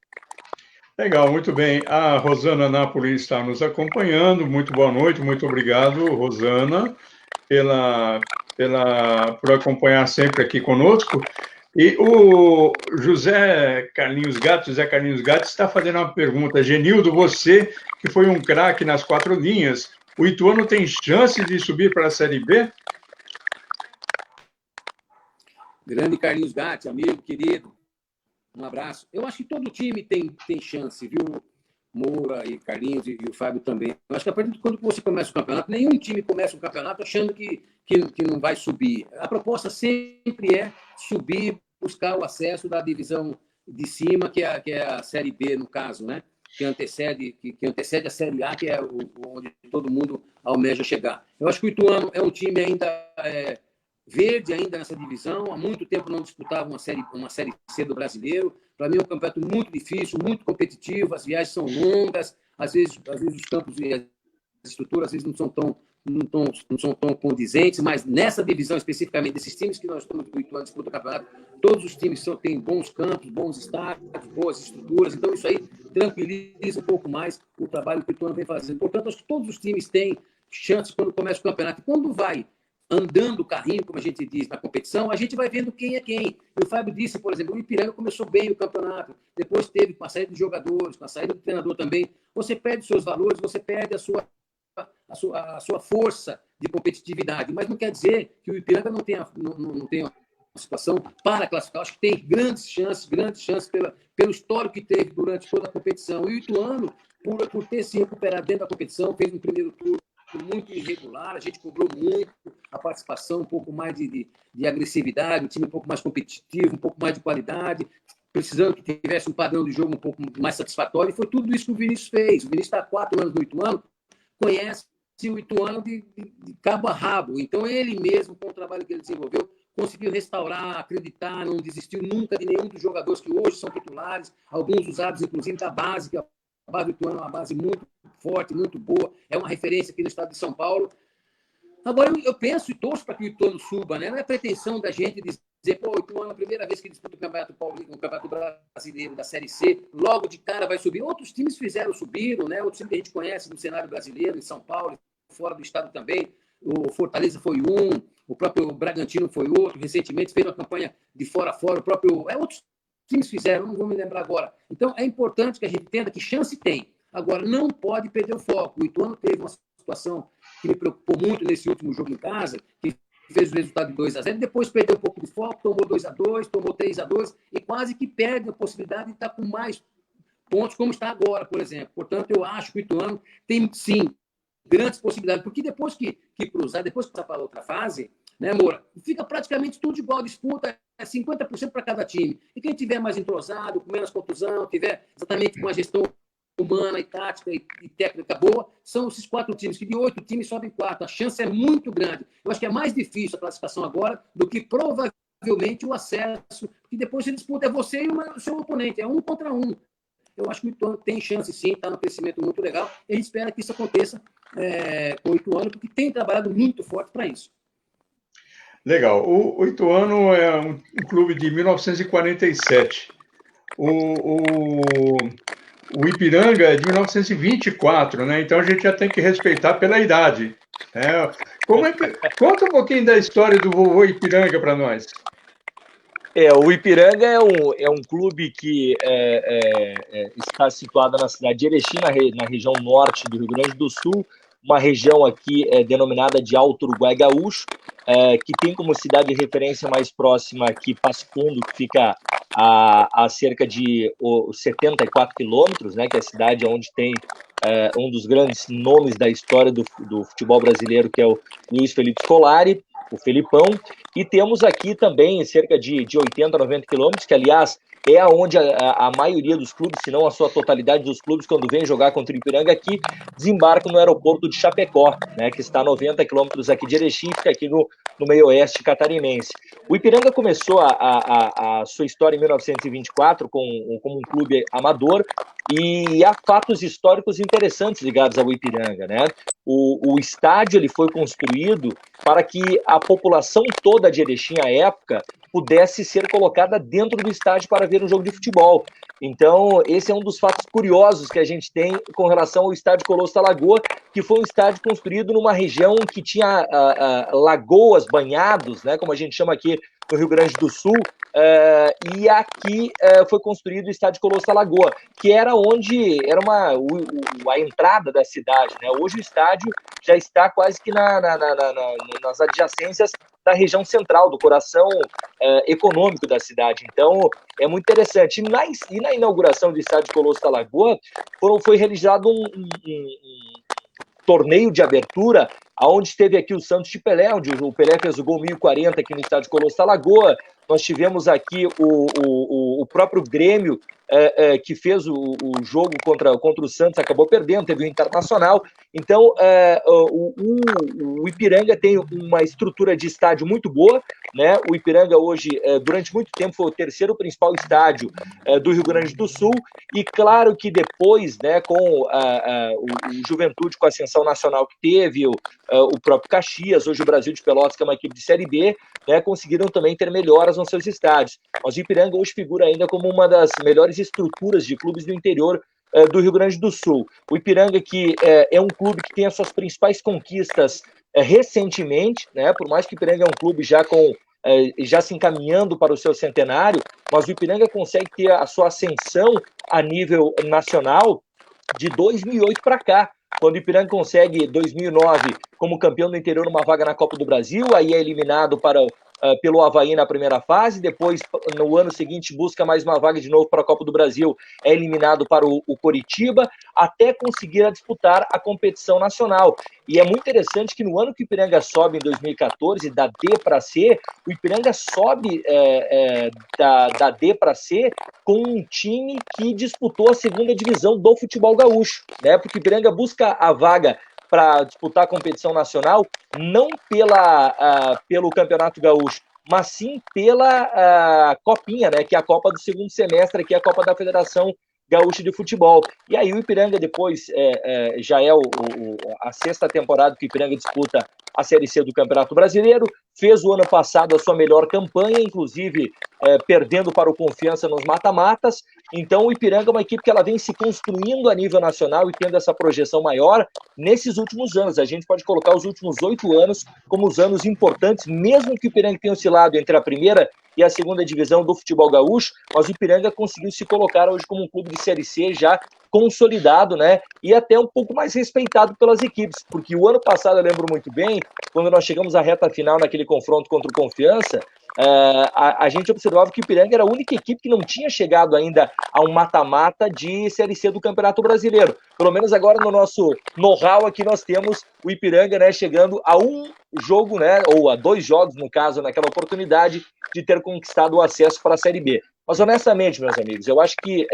Legal, muito bem. A Rosana Napoli está nos acompanhando. Muito boa noite, muito obrigado, Rosana, por acompanhar sempre aqui conosco. E o José Carlinhos Gato está fazendo uma pergunta. Genildo, você que foi um craque nas 4 linhas, o Ituano tem chance de subir para a Série B? Grande Carlinhos Gatti, amigo, querido, um abraço. Eu acho que todo time tem chance, viu? Moura e Carlinhos e o Fábio também. Eu acho que a partir de quando você começa o campeonato, nenhum time começa o campeonato achando que não vai subir. A proposta sempre é subir, buscar o acesso da divisão de cima, que é a Série B, no caso, né? Que antecede a Série A, que é onde todo mundo almeja chegar. Eu acho que o Ituano é um time ainda verde ainda nessa divisão, há muito tempo não disputava uma série C do Brasileiro. Para mim é um campeonato muito difícil, muito competitivo, as viagens são longas, às vezes os campos e as estruturas às vezes não são não são tão condizentes, mas nessa divisão especificamente desses times que nós estamos do Ituano disputa o campeonato, todos os times têm bons campos, bons estádios, boas estruturas, então isso aí tranquiliza um pouco mais o trabalho que o Ituano vem fazendo. Portanto, acho que todos os times têm chances quando começa o campeonato. E quando vai andando o carrinho, como a gente diz na competição, a gente vai vendo quem é quem. E o Fábio disse, por exemplo, o Ipiranga começou bem o campeonato, depois teve com a saída de jogadores, com a saída do treinador também, você perde os seus valores, você perde a sua força de competitividade, mas não quer dizer que o Ipiranga não tenha uma situação para classificar. Acho que tem grandes chances pelo histórico que teve durante toda a competição. E o Ituano, por ter se recuperado dentro da competição, fez um primeiro turno muito irregular, a gente cobrou muito a participação, um pouco mais de agressividade, o time um pouco mais competitivo, um pouco mais de qualidade, precisando que tivesse um padrão de jogo um pouco mais satisfatório, e foi tudo isso que o Vinícius fez. O Vinícius está há 4 anos no Ituano, conhece o Ituano de cabo a rabo, então ele mesmo, com o trabalho que ele desenvolveu, conseguiu restaurar, acreditar, não desistiu nunca de nenhum dos jogadores que hoje são titulares, alguns usados inclusive da base, que a base do Ituano é uma base muito forte, muito boa, é uma referência aqui no estado de São Paulo. Agora, eu penso e torço para que o Ituano suba, né? Não é pretensão da gente dizer, pô, o Ituano é a primeira vez que disputa o Campeonato Brasileiro da Série C, logo de cara vai subir. Outros times subiram, né? Outros times que a gente conhece no cenário brasileiro, em São Paulo, fora do estado também. O Fortaleza foi um, o próprio Bragantino foi outro, recentemente fez uma campanha de fora a fora, outros times fizeram, não vou me lembrar agora. Então, é importante que a gente entenda que chance tem. Agora, não pode perder o foco. O Ituano teve uma situação que me preocupou muito nesse último jogo em casa, que fez o resultado de 2-0, depois perdeu um pouco de foco, tomou 2-2, tomou 3-2, e quase que perde a possibilidade de estar com mais pontos, como está agora, por exemplo. Portanto, eu acho que o Ituano tem, sim, grandes possibilidades, porque depois que cruzar, depois que passar para a outra fase, né, Moura, fica praticamente tudo igual, disputa é 50% para cada time. E quem tiver mais entrosado, com menos contusão, tiver exatamente com a gestão humana e tática e técnica boa, são esses 4 times, que de 8 times sobem 4. A chance é muito grande. Eu acho que é mais difícil a classificação agora do que provavelmente o acesso, porque depois você disputa, é você e o seu oponente, é 1 contra 1. Eu acho que o Ituano tem chance sim, está no crescimento muito legal, e a gente espera que isso aconteça com o Ituano, porque tem trabalhado muito forte para isso. Legal. O Ituano é um clube de 1947. O Ipiranga é de 1924, né? Então a gente já tem que respeitar pela idade. Né? Conta um pouquinho da história do vovô Ipiranga para nós. O Ipiranga é um clube que está situado na cidade de Erechim, na região norte do Rio Grande do Sul, uma região aqui denominada de Alto Uruguai Gaúcho, que tem como cidade de referência mais próxima aqui Passo Fundo, que fica a cerca de 74 quilômetros, né, que é a cidade onde tem um dos grandes nomes da história do futebol brasileiro, que é o Luiz Felipe Scolari, o Felipão, e temos aqui também cerca de 80, 90 quilômetros, que aliás é onde a maioria dos clubes, se não a sua totalidade dos clubes, quando vem jogar contra o Ipiranga aqui, desembarcam no aeroporto de Chapecó, né, que está a 90 quilômetros aqui de Erechim, fica aqui no meio oeste catarinense. O Ipiranga começou a sua história em 1924 como um clube amador, e há fatos históricos interessantes ligados ao Ipiranga, né? O estádio ele foi construído para que a população toda de Erechim à época pudesse ser colocada dentro do estádio para ver um jogo de futebol. Então, esse é um dos fatos curiosos que a gente tem com relação ao estádio Colosso da Lagoa, que foi um estádio construído numa região que tinha lagoas, banhados, né, como a gente chama aqui no Rio Grande do Sul, e aqui foi construído o estádio Colosso da Lagoa, que era onde era a entrada da cidade, né? Hoje o estádio já está quase que nas adjacências da região central, do coração econômico da cidade. Então, é muito interessante. E na inauguração do estádio Colosso da Lagoa, foi realizado um torneio de abertura, onde esteve aqui o Santos de Pelé, onde o Pelé fez o gol 1040 aqui no estádio Colosso da Lagoa. Nós tivemos aqui o próprio Grêmio que fez o jogo contra o Santos, acabou perdendo, teve o Internacional. Então, o Ipiranga tem uma estrutura de estádio muito boa, né? O Ipiranga hoje, durante muito tempo, foi o terceiro principal estádio do Rio Grande do Sul, e claro que depois, né, com o Juventude, com a ascensão nacional que teve, o próprio Caxias, hoje o Brasil de Pelotas, que é uma equipe de Série B, né, conseguiram também ter melhoras nos seus estádios. Mas o Ipiranga hoje figura ainda como uma das melhores estruturas de clubes do interior do Rio Grande do Sul. O Ipiranga, que é um clube que tem as suas principais conquistas recentemente, né, por mais que o Ipiranga é um clube já se encaminhando para o seu centenário, mas o Ipiranga consegue ter a sua ascensão a nível nacional de 2008 para cá, quando o Ipiranga consegue, 2009, como campeão do interior, uma vaga na Copa do Brasil, aí é eliminado pelo Avaí na primeira fase, depois, no ano seguinte, busca mais uma vaga de novo para a Copa do Brasil, é eliminado para o Coritiba, até conseguir disputar a competição nacional. E é muito interessante que no ano que o Ipiranga sobe, em 2014, da D para C, o Ipiranga sobe da D para C com um time que disputou a segunda divisão do futebol gaúcho, né? Porque o Ipiranga busca a vaga para disputar a competição nacional, não pelo Campeonato Gaúcho, mas sim pela Copinha, né, que é a Copa do segundo semestre, que é a Copa da Federação Gaúcha de Futebol. E aí o Ipiranga depois já é a sexta temporada que o Ipiranga disputa a Série C do Campeonato Brasileiro, fez o ano passado a sua melhor campanha, inclusive perdendo para o Confiança nos mata-matas. Então o Ipiranga é uma equipe que ela vem se construindo a nível nacional e tendo essa projeção maior nesses últimos anos. A gente pode colocar os últimos 8 anos como os anos importantes, mesmo que o Ipiranga tenha oscilado entre a primeira e a segunda divisão do futebol gaúcho, mas o Ipiranga conseguiu se colocar hoje como um clube de Série C já consolidado, né, e até um pouco mais respeitado pelas equipes, porque o ano passado, eu lembro muito bem, quando nós chegamos à reta final naquele confronto contra o Confiança, a gente observava que o Ipiranga era a única equipe que não tinha chegado ainda a um mata-mata de Série C do Campeonato Brasileiro. Pelo menos agora no nosso know-how aqui nós temos o Ipiranga, né, chegando a um jogo, né, ou a 2 jogos, no caso, naquela oportunidade de ter conquistado o acesso para a Série B. Mas honestamente, meus amigos, eu acho que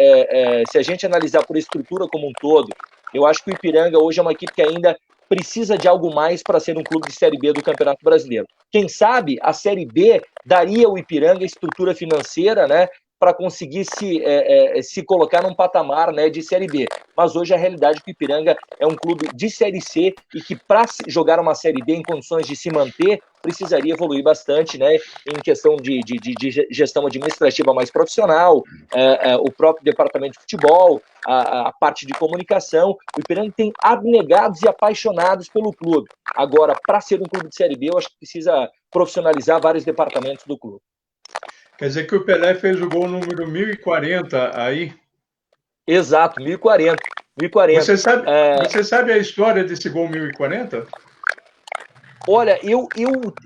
se a gente analisar por estrutura como um todo, eu acho que o Ipiranga hoje é uma equipe que ainda precisa de algo mais para ser um clube de Série B do Campeonato Brasileiro. Quem sabe a Série B daria ao Ipiranga estrutura financeira, né, para conseguir se colocar num patamar, né, de Série B. Mas hoje a realidade é que o Ipiranga é um clube de Série C e que para jogar uma Série B em condições de se manter, precisaria evoluir bastante, né, em questão de gestão administrativa mais profissional, o próprio departamento de futebol, a parte de comunicação. O Ipiranga tem abnegados e apaixonados pelo clube. Agora, para ser um clube de Série B, eu acho que precisa profissionalizar vários departamentos do clube. Quer dizer que o Pelé fez o gol número 1040 aí? Exato, 1040. Você sabe a história desse gol 1040? Olha,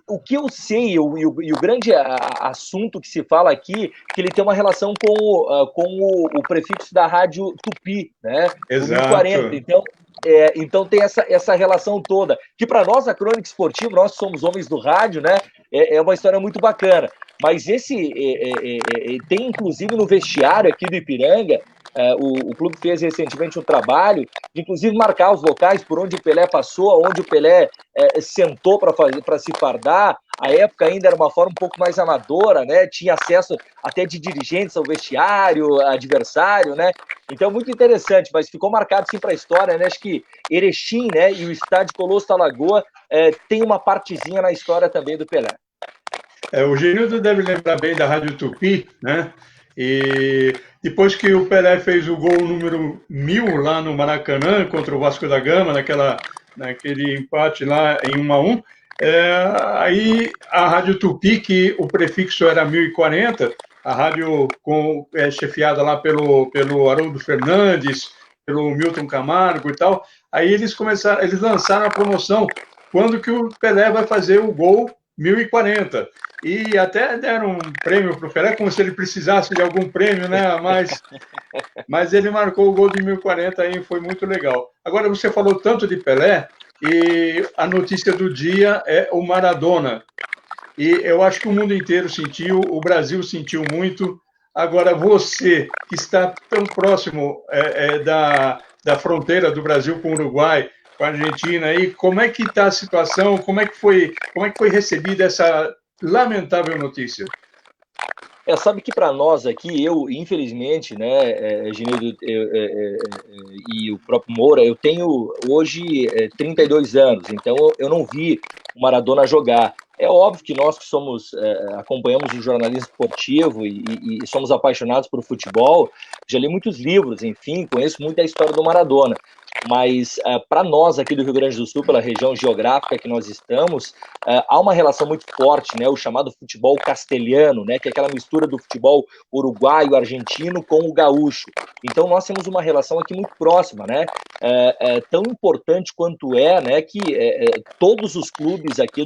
o que eu sei, e o grande assunto que se fala aqui, que ele tem uma relação com o prefixo da rádio Tupi, né? Exato. O 1040. Então tem essa relação toda, que para nós, a Crônica Esportiva, nós somos homens do rádio, né? É uma história muito bacana. Mas tem, inclusive, no vestiário aqui do Ipiranga, o clube fez recentemente um trabalho de, inclusive, marcar os locais por onde o Pelé passou, onde o Pelé sentou para se fardar. A época ainda era uma forma um pouco mais amadora, né? Tinha acesso até de dirigentes ao vestiário, adversário, né? Então, muito interessante, mas ficou marcado, sim, para a história, né? Acho que Erechim, né, e o estádio Colosso da Lagoa tem uma partezinha na história também do Pelé. O Genildo deve lembrar bem da Rádio Tupi, né? E depois que o Pelé fez o gol número 1000 lá no Maracanã contra o Vasco da Gama, naquele empate lá em 1-1, aí a Rádio Tupi, que o prefixo era 1040, a rádio chefiada lá pelo Haroldo Fernandes, pelo Milton Camargo e tal, aí eles lançaram a promoção, quando que o Pelé vai fazer o gol 1040. E até deram um prêmio para o Pelé, como se ele precisasse de algum prêmio, né? Mas ele marcou o gol de 1040 aí, foi muito legal. Agora, você falou tanto de Pelé, e a notícia do dia é o Maradona. E eu acho que o mundo inteiro sentiu, o Brasil sentiu muito Agora, você que está tão próximo da fronteira do Brasil com o Uruguai, com a Argentina, aí, como é que está a situação? Como é que foi recebida essa lamentável notícia? Sabe que para nós aqui, eu, infelizmente, né, Genildo e o próprio Moura, eu tenho hoje 32 anos, então eu não vi o Maradona jogar. É óbvio que nós que somos, acompanhamos o jornalismo esportivo e somos apaixonados por futebol, já li muitos livros, enfim, conheço muito a história do Maradona. Mas para nós aqui do Rio Grande do Sul, pela região geográfica que nós estamos, há uma relação muito forte, né, o chamado futebol castelhano, né, que é aquela mistura do futebol uruguaio, argentino com o gaúcho. Então nós temos uma relação aqui muito próxima, né, tão importante quanto né, que todos os clubes aqui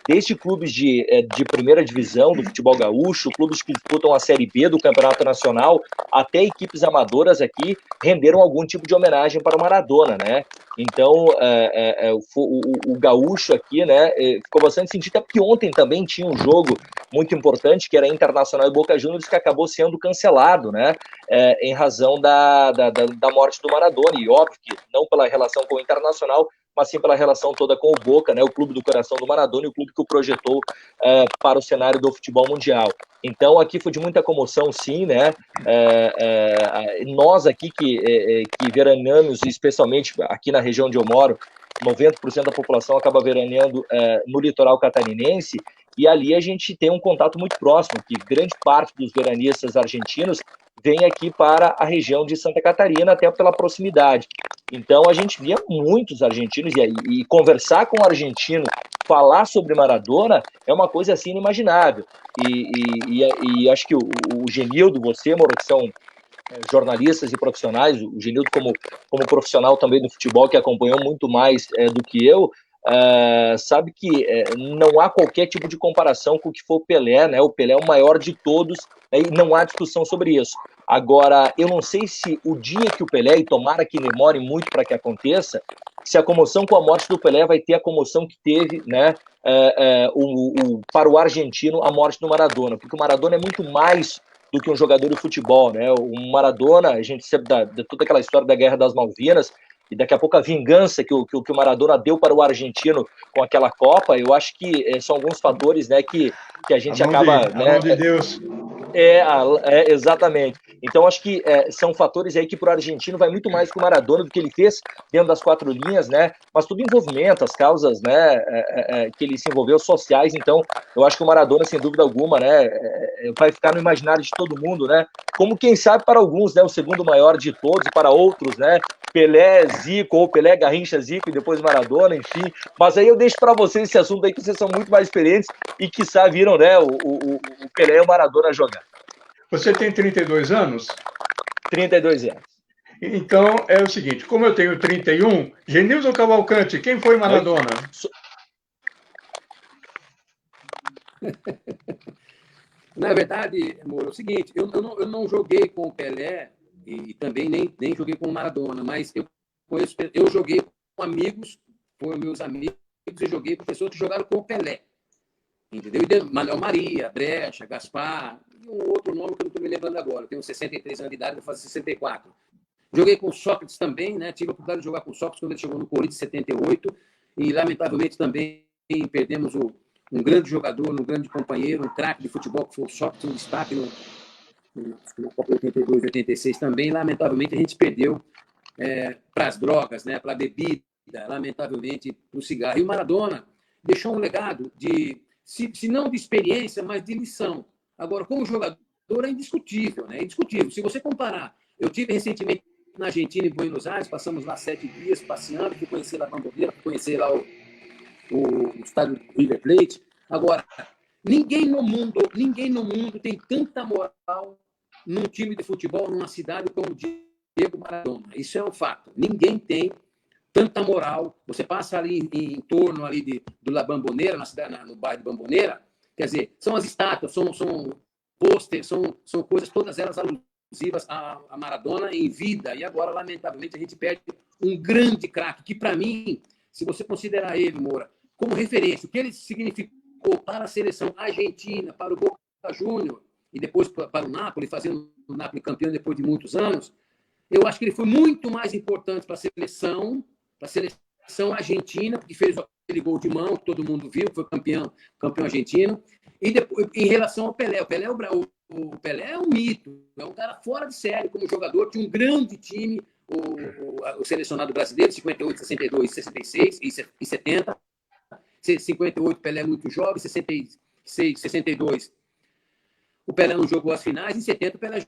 desde clubes de primeira divisão do futebol gaúcho, clubes que disputam a Série B do Campeonato Nacional, até equipes amadoras aqui renderam algum tipo de homenagem para o Maradona, né? Então, o gaúcho aqui, né, ficou bastante sentido, até porque ontem também tinha um jogo muito importante, que era Internacional e Boca Juniors, que acabou sendo cancelado, né, em razão da morte do Maradona, e óbvio que não pela relação com o Internacional, mas sim pela relação toda com o Boca, né, o clube do coração do Maradona e o clube que o projetou para o cenário do futebol mundial. Então, aqui foi de muita comoção, sim, né? Nós aqui que veraneamos, especialmente aqui na região onde eu moro, 90% da população acaba veraneando no litoral catarinense, e ali a gente tem um contato muito próximo, que grande parte dos veranistas argentinos vem aqui para a região de Santa Catarina, até pela proximidade. Então, a gente via muitos argentinos, e conversar com o argentino, falar sobre Maradona, é uma coisa assim inimaginável. E acho que o Genildo, você, Moro, que são jornalistas e profissionais, o Genildo como profissional também do futebol, que acompanhou muito mais do que eu, sabe que não há qualquer tipo de comparação com o que foi o Pelé, né? O Pelé é o maior de todos, né? E não há discussão sobre isso. Agora, eu não sei se o dia que o Pelé, e tomara que demore muito para que aconteça, se a comoção com a morte do Pelé vai ter a comoção que teve, né, para o argentino, a morte do Maradona, porque o Maradona é muito mais do que um jogador de futebol, né? O Maradona, a gente sabe de toda aquela história da Guerra das Malvinas, e daqui a pouco a vingança que o Maradona deu para o argentino com aquela Copa, eu acho que são alguns fatores, né, que a gente acaba... A mão de Deus. Exatamente. Então, acho que são fatores aí que para o argentino vai muito mais que o Maradona do que ele fez dentro das quatro linhas, né? Mas tudo envolvimento, as causas, né, que ele se envolveu sociais. Então, eu acho que o Maradona, sem dúvida alguma, né, vai ficar no imaginário de todo mundo, né? Como quem sabe para alguns, né, o segundo maior de todos, e para outros, né, Pelé, Zico, ou Pelé, Garrincha, Zico e depois Maradona, enfim. Mas aí eu deixo para vocês esse assunto aí, que vocês são muito mais experientes e que viram, né, o Pelé e o Maradona jogar. Você tem 32 anos? 32 anos. Então, é o seguinte, como eu tenho 31, Genilson Cavalcante, quem foi Maradona? Na verdade, amor, é o seguinte, eu não joguei com o Pelé e também nem joguei com o Maradona, mas eu joguei com amigos, foram meus amigos, e joguei com pessoas que jogaram com o Pelé. Entendeu? Manuel Maria, Brecha, Gaspar, e um outro nome que eu não estou me lembrando agora. Eu tenho 63 anos de idade, vou fazer 64. Joguei com o Sócrates também, né? Tive a oportunidade de jogar com o Sócrates quando ele chegou no Corinthians em 78, e lamentavelmente também perdemos um grande jogador, um grande companheiro, um craque de futebol, que foi o Sócrates, um destaque na Copa 82, 86 também. Lamentavelmente a gente perdeu para as drogas, né? Para a bebida, lamentavelmente para o cigarro. E o Maradona deixou um legado se não de experiência, mas de lição. Agora, como jogador, é indiscutível, né? É indiscutível. Se você comparar, eu tive recentemente na Argentina, em Buenos Aires, passamos lá 7 dias passeando, fui conhecer lá a Bamboneira, fui conhecer lá o estádio do River Plate. Agora, ninguém no mundo tem tanta moral num time de futebol, numa cidade como o Diego Maradona. Isso é um fato. Ninguém tem tanta moral. Você passa ali em torno ali do La Bamboneira, no bairro de Bamboneira, quer dizer, são as estátuas, são pôsteres, são coisas, todas elas alusivas a Maradona em vida. E agora, lamentavelmente, a gente perde um grande craque, que para mim, se você considerar ele, Moura, como referência, o que ele significou para a seleção argentina, para o Boca Juniors, e depois para o Napoli, fazendo o Napoli campeão depois de muitos anos, eu acho que ele foi muito mais importante para a seleção argentina, porque fez aquele gol de mão, que todo mundo viu, que foi campeão argentino. E depois, em relação ao Pelé, o Pelé é um mito, é um cara fora de série como jogador, tinha um grande time, o selecionado brasileiro, 58, 62, 66 e 70. 58, Pelé muito jovem, 66, 62, o Pelé não jogou as finais, em 70 o Pelé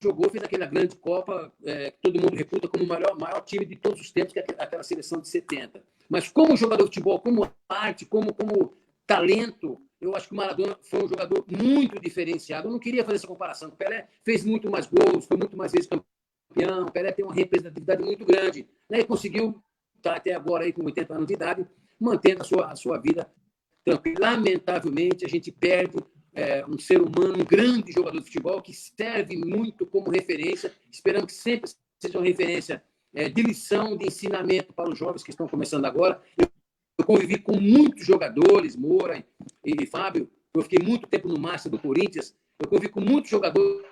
jogou, fez aquela grande Copa, que todo mundo reputa como o maior time de todos os tempos, que é aquela seleção de 70. Mas como jogador de futebol, como arte, como talento, eu acho que o Maradona foi um jogador muito diferenciado. Eu não queria fazer essa comparação. O Pelé fez muito mais gols, foi muito mais vezes campeão. O Pelé tem uma representatividade muito grande. Né? E conseguiu estar até agora aí, com 80 anos de idade, mantendo a sua vida tranquila. Lamentavelmente, a gente perde um ser humano, um grande jogador de futebol, que serve muito como referência. Esperamos que sempre seja uma referência de lição, de ensinamento para os jovens que estão começando agora. Eu convivi com muitos jogadores, Moura e Fábio. Eu fiquei muito tempo no Master do Corinthians. Eu convivi com muitos jogadores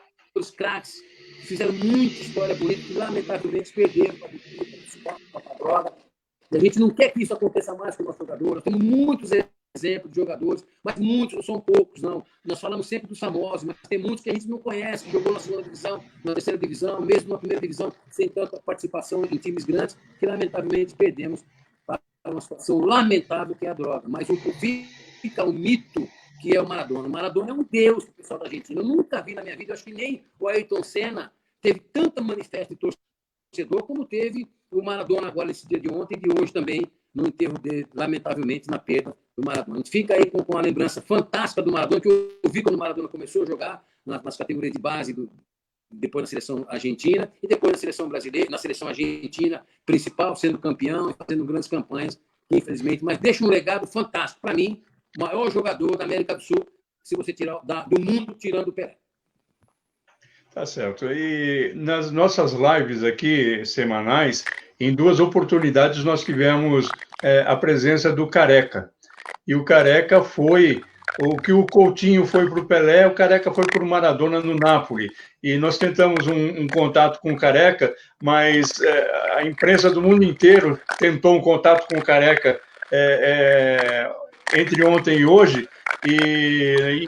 craques que fizeram muita história bonita, que lamentavelmente perderam para a droga. E a gente não quer que isso aconteça mais com o nosso jogador. Nós temos muitos exemplos de jogadores, mas muitos, não são poucos, não. Nós falamos sempre dos famosos, mas tem muitos que a gente não conhece, que jogou na segunda divisão, na terceira divisão, mesmo na primeira divisão, sem tanta participação em times grandes, que lamentavelmente perdemos para uma situação lamentável que é a droga. Mas o que fica o mito que é o Maradona. O Maradona é um deus, pessoal da Argentina. Eu nunca vi na minha vida, eu acho que nem o Ayrton Senna teve tanta manifesta de torcedor como teve o Maradona agora nesse dia de ontem e de hoje também, no enterro dele, lamentavelmente, na perda do Maradona. A gente fica aí com a lembrança fantástica do Maradona, que eu vi quando o Maradona começou a jogar nas categorias de base, depois na seleção argentina e depois na seleção brasileira, na seleção argentina principal, sendo campeão e fazendo grandes campanhas, infelizmente, mas deixa um legado fantástico. Para mim, o maior jogador da América do Sul, se você tirar do mundo, tirando o Pelé. Tá certo. E nas nossas lives aqui, semanais, em 2 oportunidades nós tivemos a presença do Careca. E o Careca foi o que o Coutinho foi para o Pelé, o Careca foi para o Maradona no Napoli. E nós tentamos um contato com o Careca, mas a imprensa do mundo inteiro tentou um contato com o Careca entre ontem e hoje, e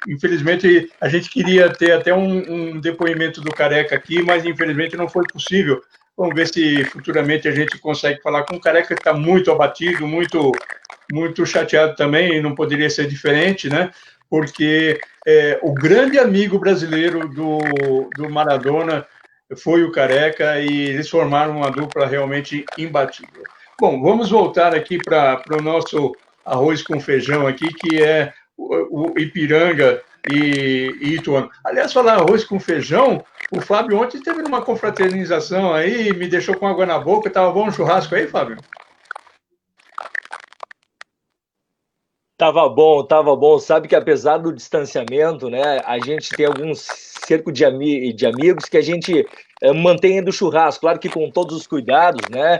infelizmente a gente queria ter até um depoimento do Careca aqui, mas infelizmente não foi possível. Vamos ver se futuramente a gente consegue falar com o Careca, que está muito abatido, muito chateado também, e não poderia ser diferente, né? Porque o grande amigo brasileiro do Maradona foi o Careca, e eles formaram uma dupla realmente imbatível. Bom, vamos voltar aqui para o nosso arroz com feijão aqui, que é o Ipiranga e Ituano. Aliás, falar arroz com feijão, o Fábio ontem teve uma confraternização aí, me deixou com água na boca. Estava bom um churrasco aí, Fábio? Tava bom. Sabe que apesar do distanciamento, né, a gente tem alguns cerco de amigos que a gente mantém do churrasco, claro que com todos os cuidados, né?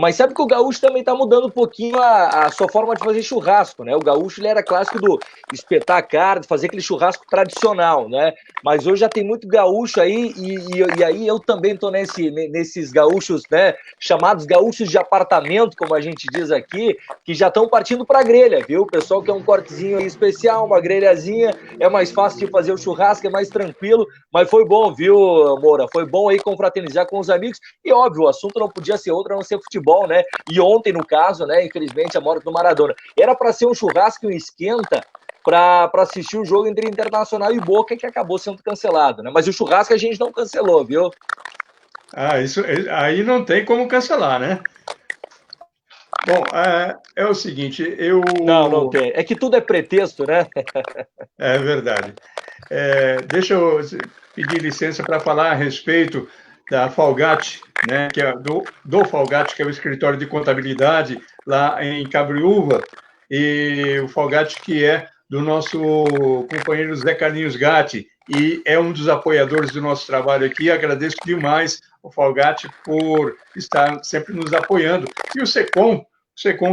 Mas sabe que o gaúcho também está mudando um pouquinho a sua forma de fazer churrasco, né? O gaúcho ele era clássico do espetar a carne, fazer aquele churrasco tradicional, né? Mas hoje já tem muito gaúcho aí, e aí eu também estou nesses gaúchos, né? Chamados gaúchos de apartamento, como a gente diz aqui, que já estão partindo para a grelha, viu? O pessoal quer um cortezinho aí especial, uma grelhazinha, é mais fácil de fazer o churrasco, é mais tranquilo, mas foi bom, viu, Moura? Foi bom aí confraternizar com os amigos, e óbvio, o assunto não podia ser outro a não ser futebol, né? E ontem, no caso, né, infelizmente, a morte do Maradona. Era para ser um churrasco e um esquenta para assistir o jogo entre Internacional e Boca, que acabou sendo cancelado, né? Mas o churrasco a gente não cancelou, viu? Isso aí não tem como cancelar, né? Bom, é o seguinte, Não tem. É que tudo é pretexto, né? É verdade. Deixa eu pedir licença para falar a respeito da Falgatti, né, que é do Falgatti, que é o escritório de contabilidade lá em Cabriúva, e o Falgatti, que é do nosso companheiro Zé Carlinhos Gatti, e é um dos apoiadores do nosso trabalho aqui. Agradeço demais ao Falgatti por estar sempre nos apoiando. E o Secom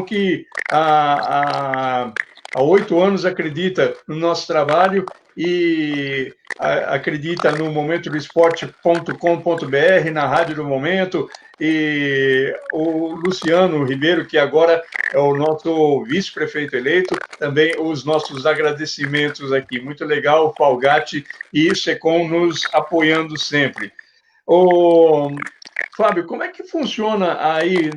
que há 8 anos acredita no nosso trabalho e acredita no momentodoesporte.com.br, na Rádio do Momento, e o Luciano Ribeiro, que agora é o nosso vice-prefeito eleito, também os nossos agradecimentos aqui. Muito legal, o Falgatti e o Secom nos apoiando sempre. Fábio, como é que funciona aí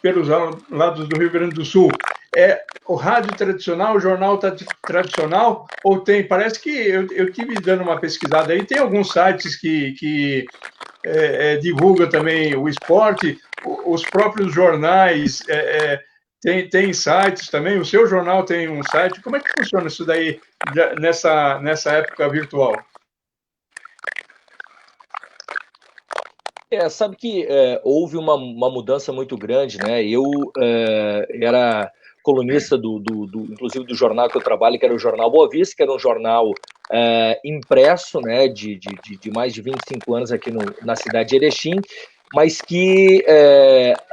pelos lados do Rio Grande do Sul? É o rádio tradicional, o jornal tradicional, ou tem? Parece que eu tive dando uma pesquisada aí, tem alguns sites que divulgam também o esporte, os próprios jornais tem sites também, o seu jornal tem um site. Como é que funciona isso daí nessa época virtual? Sabe que houve uma mudança muito grande, né? Eu era colunista inclusive do jornal que eu trabalho, que era o Jornal Boa Vista, que era um jornal impresso, né, de mais de 25 anos aqui na cidade de Erechim, mas que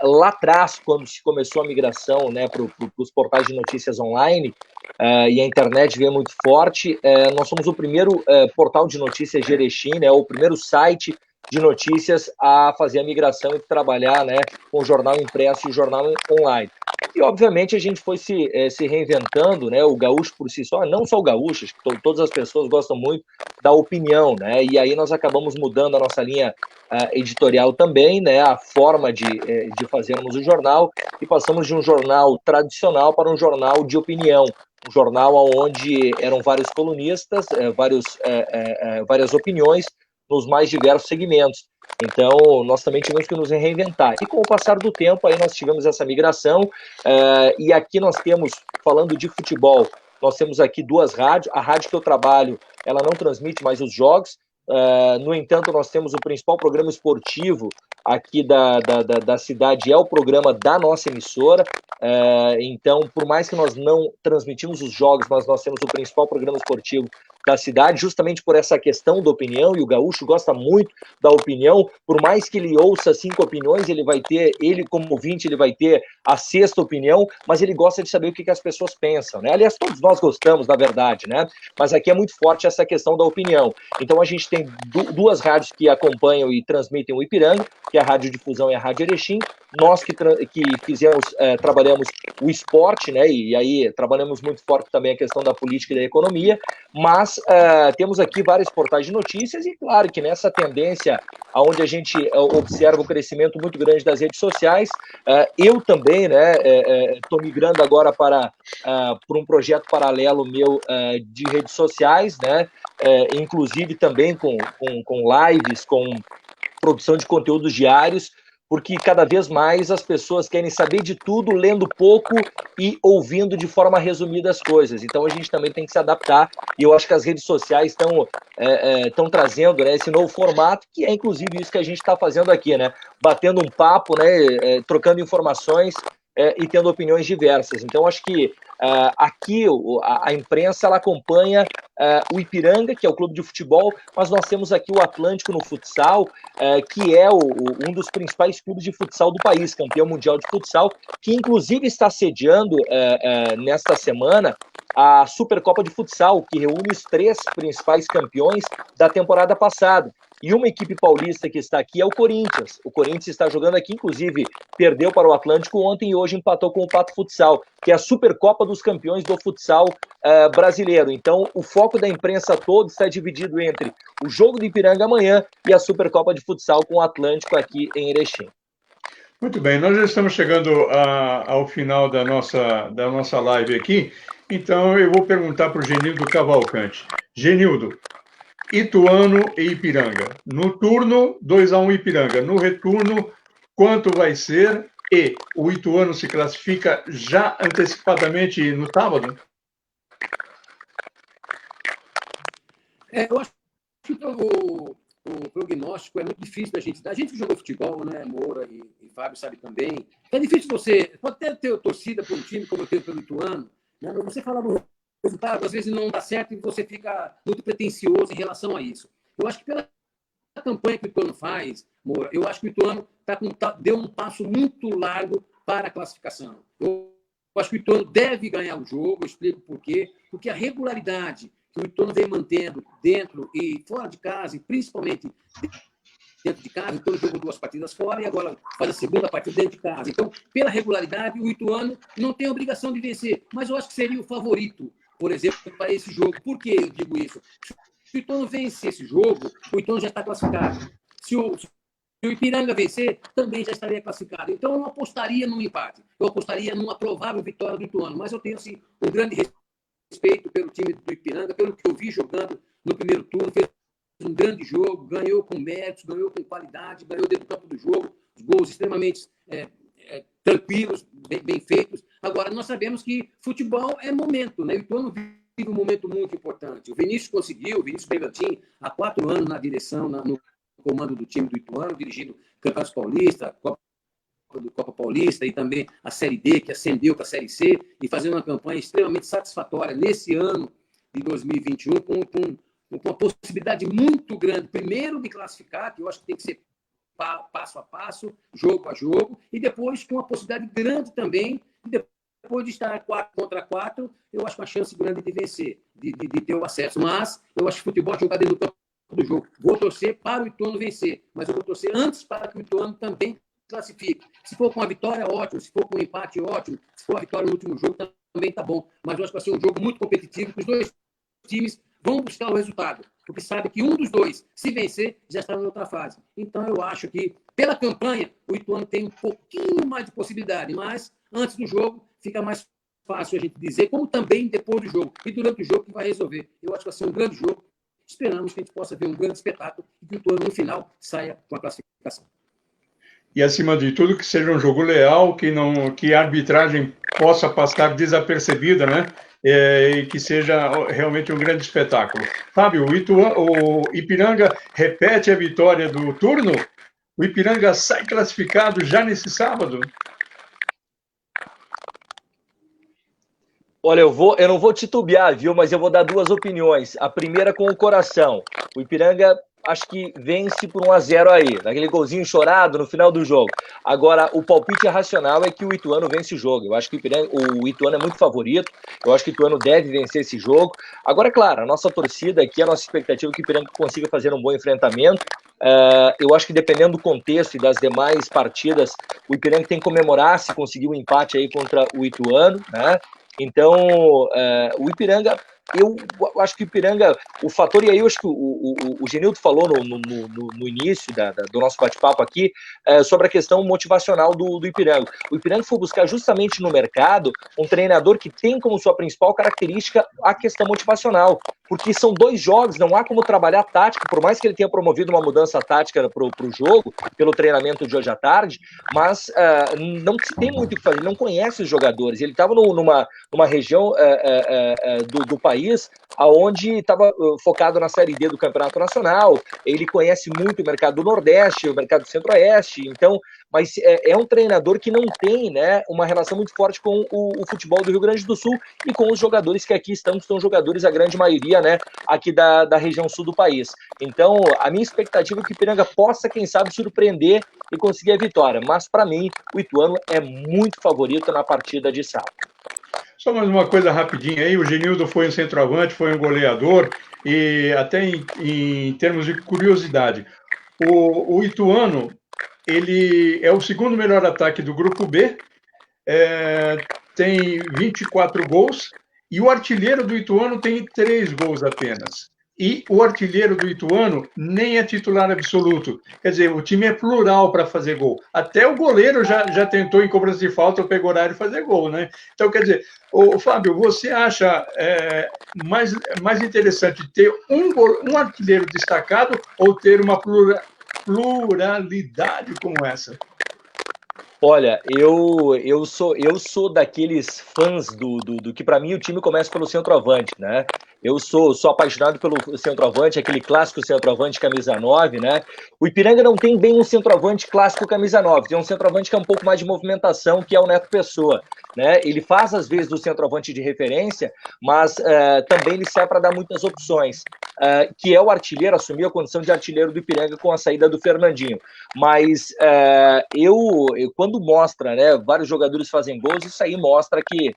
lá atrás, quando se começou a migração, né, para os portais de notícias online, e a internet veio muito forte, nós somos o primeiro portal de notícias de Erechim, né, o primeiro site de notícias a fazer a migração e trabalhar, né, com o jornal impresso e o jornal online. E, obviamente, a gente foi se reinventando, né, o gaúcho por si só, não só o gaúcho, acho que todas as pessoas gostam muito da opinião, né, e aí nós acabamos mudando a nossa linha editorial também, né, a forma de fazermos o jornal, e passamos de um jornal tradicional para um jornal de opinião, um jornal onde eram vários colunistas, várias opiniões, nos mais diversos segmentos. Então, nós também tivemos que nos reinventar. E com o passar do tempo, aí nós tivemos essa migração, e aqui nós temos, falando de futebol, nós temos aqui 2 rádios. A rádio que eu trabalho, ela não transmite mais os jogos, no entanto, nós temos o principal programa esportivo aqui da cidade, é o programa da nossa emissora. Então, por mais que nós não transmitimos os jogos, mas nós temos o principal programa esportivo da cidade, justamente por essa questão da opinião, e o gaúcho gosta muito da opinião, por mais que ele ouça 5 opiniões, ele como ouvinte, ele vai ter a 6ª opinião, mas ele gosta de saber o que as pessoas pensam, né? Aliás, todos nós gostamos, na verdade, né? Mas aqui é muito forte essa questão da opinião. Então, a gente tem 2 rádios que acompanham e transmitem o Ipiranga, que é a Rádio Difusão e a Rádio Erechim. Nós que trabalhamos o esporte, né? E aí trabalhamos muito forte também a questão da política e da economia, mas temos aqui vários portais de notícias e, claro, que nessa tendência onde a gente observa o crescimento muito grande das redes sociais, eu também, né, estou migrando agora para um projeto paralelo meu de redes sociais, né, inclusive também com lives, com produção de conteúdos diários, porque cada vez mais as pessoas querem saber de tudo, lendo pouco e ouvindo de forma resumida as coisas. Então a gente também tem que se adaptar, e eu acho que as redes sociais estão trazendo, né, esse novo formato, que é inclusive isso que a gente está fazendo aqui, né, batendo um papo, né, trocando informações e tendo opiniões diversas. Então acho que aqui a imprensa ela acompanha o Ipiranga, que é o clube de futebol, mas nós temos aqui o Atlântico no futsal, que é um dos principais clubes de futsal do país, campeão mundial de futsal, que inclusive está sediando nesta semana a Supercopa de Futsal, que reúne os 3 principais campeões da temporada passada. E uma equipe paulista que está aqui é o Corinthians. O Corinthians está jogando aqui, inclusive perdeu para o Atlântico ontem e hoje empatou com o Pato Futsal, que é a Supercopa dos Campeões do futsal brasileiro. Então, o foco da imprensa todo está dividido entre o jogo do Ipiranga amanhã e a Supercopa de Futsal com o Atlântico aqui em Erechim. Muito bem, nós já estamos chegando ao final da nossa live aqui, então eu vou perguntar para o Genildo Cavalcante. Genildo, Ituano e Ipiranga. No turno, 2-1 Ipiranga. No retorno, quanto vai ser? E o Ituano se classifica já antecipadamente no sábado? Eu acho que o prognóstico é muito difícil da gente dar. A gente que jogou futebol, né, Moura e Fábio sabe também, é difícil você, pode até ter torcida para um time como eu tenho pelo Ituano, né, mas você fala no resultado, às vezes não dá certo e você fica muito pretencioso em relação a isso. Eu acho que pela campanha que o Ituano faz, Moura, eu acho que o Ituano deu um passo muito largo para a classificação. Eu acho que o Ituano deve ganhar o jogo, eu explico por quê. Porque a regularidade que o Ituano vem mantendo dentro e fora de casa, e principalmente dentro de casa, o Ituano jogou 2 partidas fora e agora faz a segunda partida dentro de casa. Então, pela regularidade, o Ituano não tem a obrigação de vencer, mas eu acho que seria o favorito, por exemplo, para esse jogo. Por que eu digo isso? Se o Ituano vencer esse jogo, o Ituano já está classificado. Se o Ipiranga vencer, também já estaria classificado. Então, eu não apostaria num empate. Eu apostaria numa provável vitória do Ituano. Mas eu tenho, assim, um grande respeito pelo time do Ipiranga, pelo que eu vi jogando no primeiro turno. Fez um grande jogo, ganhou com méritos, ganhou com qualidade, ganhou dentro do campo do jogo. Os gols extremamente tranquilos, bem feitos. Agora, nós sabemos que futebol é momento, né? O Ituano vive um momento muito importante. O Vinícius Bragantini, há 4 anos na direção, no comando do time do Ituano, dirigindo Campeonato Paulista, Copa Paulista e também a Série D, que ascendeu para a Série C, e fazendo uma campanha extremamente satisfatória nesse ano de 2021, com uma possibilidade muito grande, primeiro de classificar, que eu acho que tem que ser passo a passo, jogo a jogo, e depois com uma possibilidade grande também, depois de estar 4 contra 4, eu acho uma chance grande de vencer, de ter o acesso. Mas eu acho que futebol é jogar dentro do campo do jogo. Vou torcer para o Ituano vencer, mas eu vou torcer antes para que o Ituano também classifique. Se for com uma vitória, ótimo. Se for com um empate, ótimo. Se for a vitória no último jogo, também tá bom. Mas eu acho que vai ser um jogo muito competitivo, que os dois times vão buscar o resultado, porque sabe que um dos dois, se vencer, já está na outra fase. Então, eu acho que, pela campanha, o Ituano tem um pouquinho mais de possibilidade, mas antes do jogo, fica mais fácil a gente dizer, como também depois do jogo, e durante o jogo que vai resolver. Eu acho que vai ser um grande jogo. Esperamos que a gente possa ver um grande espetáculo e que o Ituano, no final, saia com a classificação. E, acima de tudo, que seja um jogo leal, que a arbitragem possa passar desapercebida, né? E que seja realmente um grande espetáculo. Fábio, o Ipiranga repete a vitória do turno? O Ipiranga sai classificado já nesse sábado? Olha, eu não vou titubear, viu? Mas eu vou dar 2 opiniões. A primeira com o coração. O Ipiranga acho que vence por 1-0 aí, naquele golzinho chorado no final do jogo. Agora, o palpite racional é que o Ituano vence o jogo. Eu acho que o Ituano é muito favorito. Eu acho que o Ituano deve vencer esse jogo. Agora, claro, a nossa torcida aqui, a nossa expectativa é que o Ipiranga consiga fazer um bom enfrentamento. Eu acho que dependendo do contexto e das demais partidas, o Ipiranga tem que comemorar se conseguir um empate aí contra o Ituano, né? Então, o Ipiranga, eu acho que o Ipiranga, o fator, e aí eu acho que o Genildo falou no início do nosso bate-papo aqui, sobre a questão motivacional do Ipiranga. O Ipiranga foi buscar justamente no mercado um treinador que tem como sua principal característica a questão motivacional, porque são 2 jogos, não há como trabalhar tática, por mais que ele tenha promovido uma mudança tática para o jogo, pelo treinamento de hoje à tarde, mas não se tem muito o que fazer, ele não conhece os jogadores, ele estava numa região do país onde estava focado na Série D do Campeonato Nacional, ele conhece muito o mercado do Nordeste, o mercado do Centro-Oeste, então, mas é um treinador que não tem, né, uma relação muito forte com o futebol do Rio Grande do Sul e com os jogadores que aqui estão, que são jogadores, a grande maioria, né, aqui da região sul do país. Então, a minha expectativa é que o Ipiranga possa, quem sabe, surpreender e conseguir a vitória, mas para mim, o Ituano é muito favorito na partida de sábado. Só mais uma coisa rapidinha aí, o Genildo foi um centroavante, foi um goleador, e até em termos de curiosidade, o Ituano, ele é o segundo melhor ataque do Grupo B, tem 24 gols, e o artilheiro do Ituano tem 3 gols apenas. E o artilheiro do Ituano nem é titular absoluto. Quer dizer, o time é plural para fazer gol. Até o goleiro já tentou, em cobrança de falta, o Pegorari fazer gol, né? Então, quer dizer, Fábio, você acha mais interessante ter um artilheiro destacado ou ter uma pluralidade como essa? Olha, eu sou daqueles fãs do que para mim o time começa pelo centroavante, né? Eu sou apaixonado pelo centroavante, aquele clássico centroavante camisa 9, né? O Ipiranga não tem bem um centroavante clássico camisa 9, tem um centroavante que é um pouco mais de movimentação, que é o Neto Pessoa, né? Ele faz às vezes do centroavante de referência, mas também ele serve para dar muitas opções. que é o artilheiro, assumiu a condição de artilheiro do Ipiranga com a saída do Fernandinho. Mas quando mostra, né, vários jogadores fazem gols, isso aí mostra que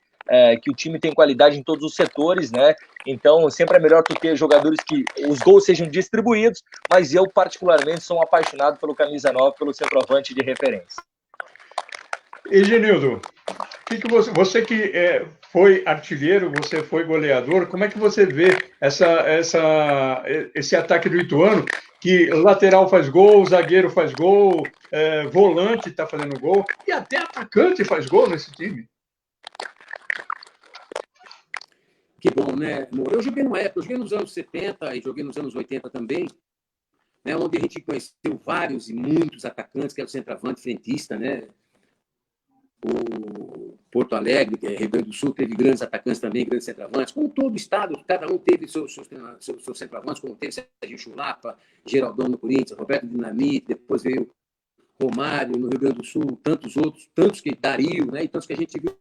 o time tem qualidade em todos os setores, né? Então, sempre é melhor tu ter jogadores que os gols sejam distribuídos, mas eu, particularmente, sou um apaixonado pelo camisa 9, pelo centroavante de referência. E, Genildo, você que foi artilheiro, você foi goleador, como é que você vê esse ataque do Ituano, que lateral faz gol, zagueiro faz gol, volante está fazendo gol, e até atacante faz gol nesse time? Que bom, né, amor? Eu joguei numa época, eu joguei nos anos 70 e joguei nos anos 80 também, né, onde a gente conheceu vários e muitos atacantes, que era o centroavante frentista, né? O Porto Alegre, que é Rio Grande do Sul, teve grandes atacantes também, grandes centroavantes, como todo o estado, cada um teve seus centroavantes, como teve Serginho Chulapa, Geraldão no Corinthians, Roberto Dinamite, depois veio Romário no Rio Grande do Sul, tantos outros, tantos que Dario, né, e tantos que a gente viu